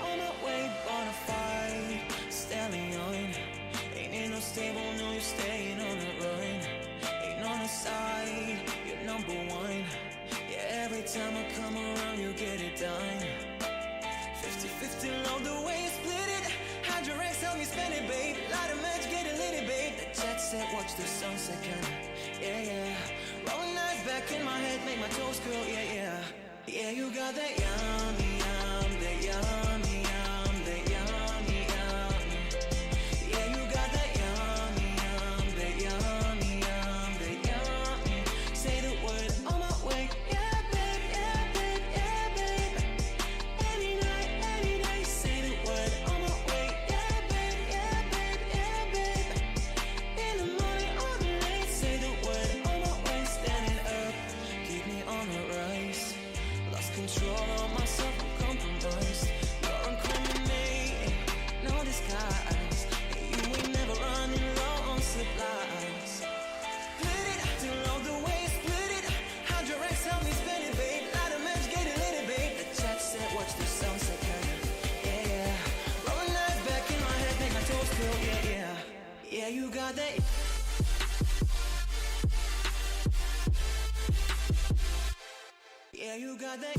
On my way, bonafide stallion. Ain't in no stable, no, you're staying on the run. Ain't on the side, you're number one. Yeah, every time I come around, you get it done. 50-50, love the way you split it. Hide your ex, help me spend it, babe. Light a match, get it lit, babe. The jet set, watch the sunset, kinda. Yeah, yeah. Rolling eyes back in my head, make my toes curl, yeah, yeah. Yeah, you got that yummy, yum, that yummy, yum, that yummy, yum. Yeah, you got that yummy, yum, that yummy, yum, that yummy. Say the word on my way. Yeah, babe, yeah, babe, yeah, babe. Any night, any day. Say the word on my way. Yeah, babe, yeah, babe, yeah, babe. In the morning or the late. Say the word on my way. Standing up, keep me on the rise. Lost control of myself, I'm compromised. You're incriminating, no disguise. You ain't never running low on supplies. Split it, to love the way you split it. How'd your ex help me spend it, babe? Light a match, get it lit, babe. The chat said, watch the sunset, kinda. Yeah, yeah. Rolling eyes back in my head, make my toes curl, yeah, yeah. Yeah, you got that. Yeah, you got that.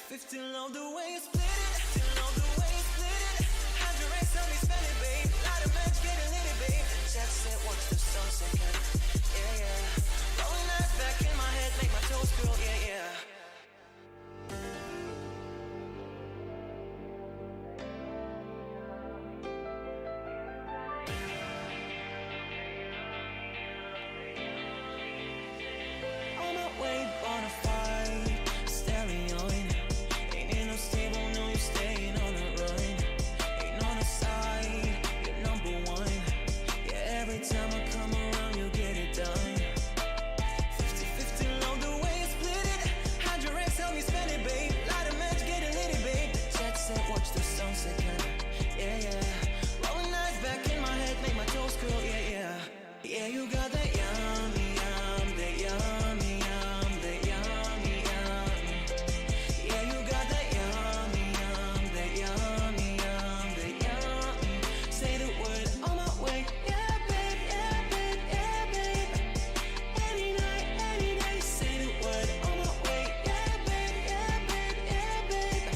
50-50, love the way you split it. Love the way you split it. How'd your ex help me spend it, babe? Light a match, get it lit, babe. The jet set, watch the sunset, kinda. Yeah, yeah. Rolling eyes back in my head, make my toes curl, yeah, yeah. On my way, bonafide stallion. Ain't in no stable, no, you're staying on the run. Ain't on the side, you're number one. Yeah, every time I come around, you get it done. 50-50, love the way you split it. How'd your ex help me spend it, babe? Light a match, get it lit, babe. The jet set, watch the sunset, kinda. Yeah, yeah. Rolling eyes back in my head, make my toes curl, yeah, yeah. Yeah, you got that yummy, yum, that yummy, yum, that yummy, yum. Yeah, you got that yummy, yum, that yummy, yum, that yummy. Say the word on my way. Yeah, babe, yeah, babe, yeah, babe. Any night, any day. Say the word on my way. Yeah, babe, yeah, babe, yeah, babe.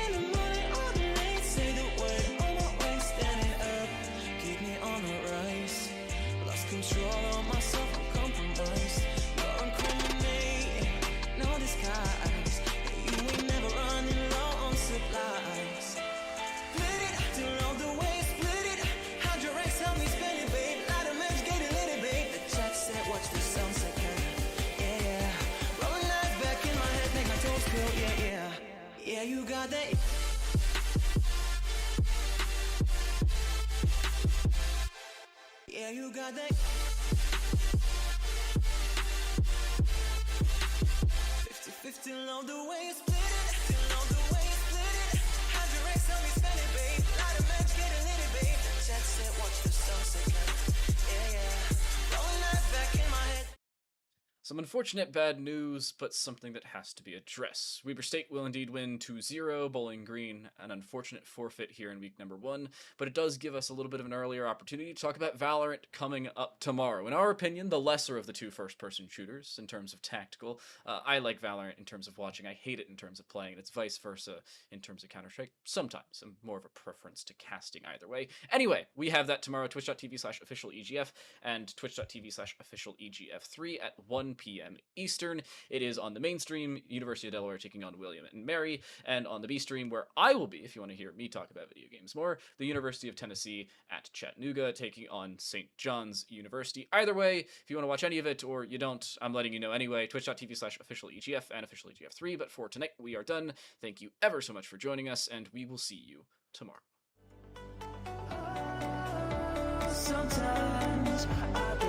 In the morning or the late. Say the word on my way. Standing up, keep me on the rise. Lost control of myself, I'm compromised. You're incriminating, no disguise. You ain't never running low on supplies. Split it, to love the way you split it. How'd your ex help me spend it, babe? Light a match, get it lit, babe. The chat said, watch the sunset, kinda. Yeah, yeah. Rolling eyes back in my head, make my toes curl, yeah, yeah. Yeah, you got that. Yeah, you got that. 50-50, love the way you split it. Love the way you split it. How'd your ex help me spend it, babe? Light a match, get it Some unfortunate bad news, but something that has to be addressed. Weber State will indeed win 2-0, Bowling Green an unfortunate forfeit here in week number 1, but it does give us a little bit of an earlier opportunity to talk about Valorant coming up tomorrow. In our opinion, the lesser of the two first-person shooters in terms of tactical. I like Valorant in terms of watching, I hate it in terms of playing, and it's vice versa in terms of Counter-Strike. Sometimes I'm more of a preference to casting either way. Anyway, we have that tomorrow, twitch.tv/official EGF and twitch.tv/official EGF3 at 1 p.m. Eastern. It is on the main stream, University of Delaware taking on William and Mary, and on the B stream, where I will be, if you want to hear me talk about video games more, the University of Tennessee at Chattanooga taking on St. John's University. Either way, if you want to watch any of it or you don't, I'm letting you know anyway, twitch.tv/official EGF and official EGF3. But for tonight, we are done. Thank you ever so much for joining us, and we will see you tomorrow. Sometimes I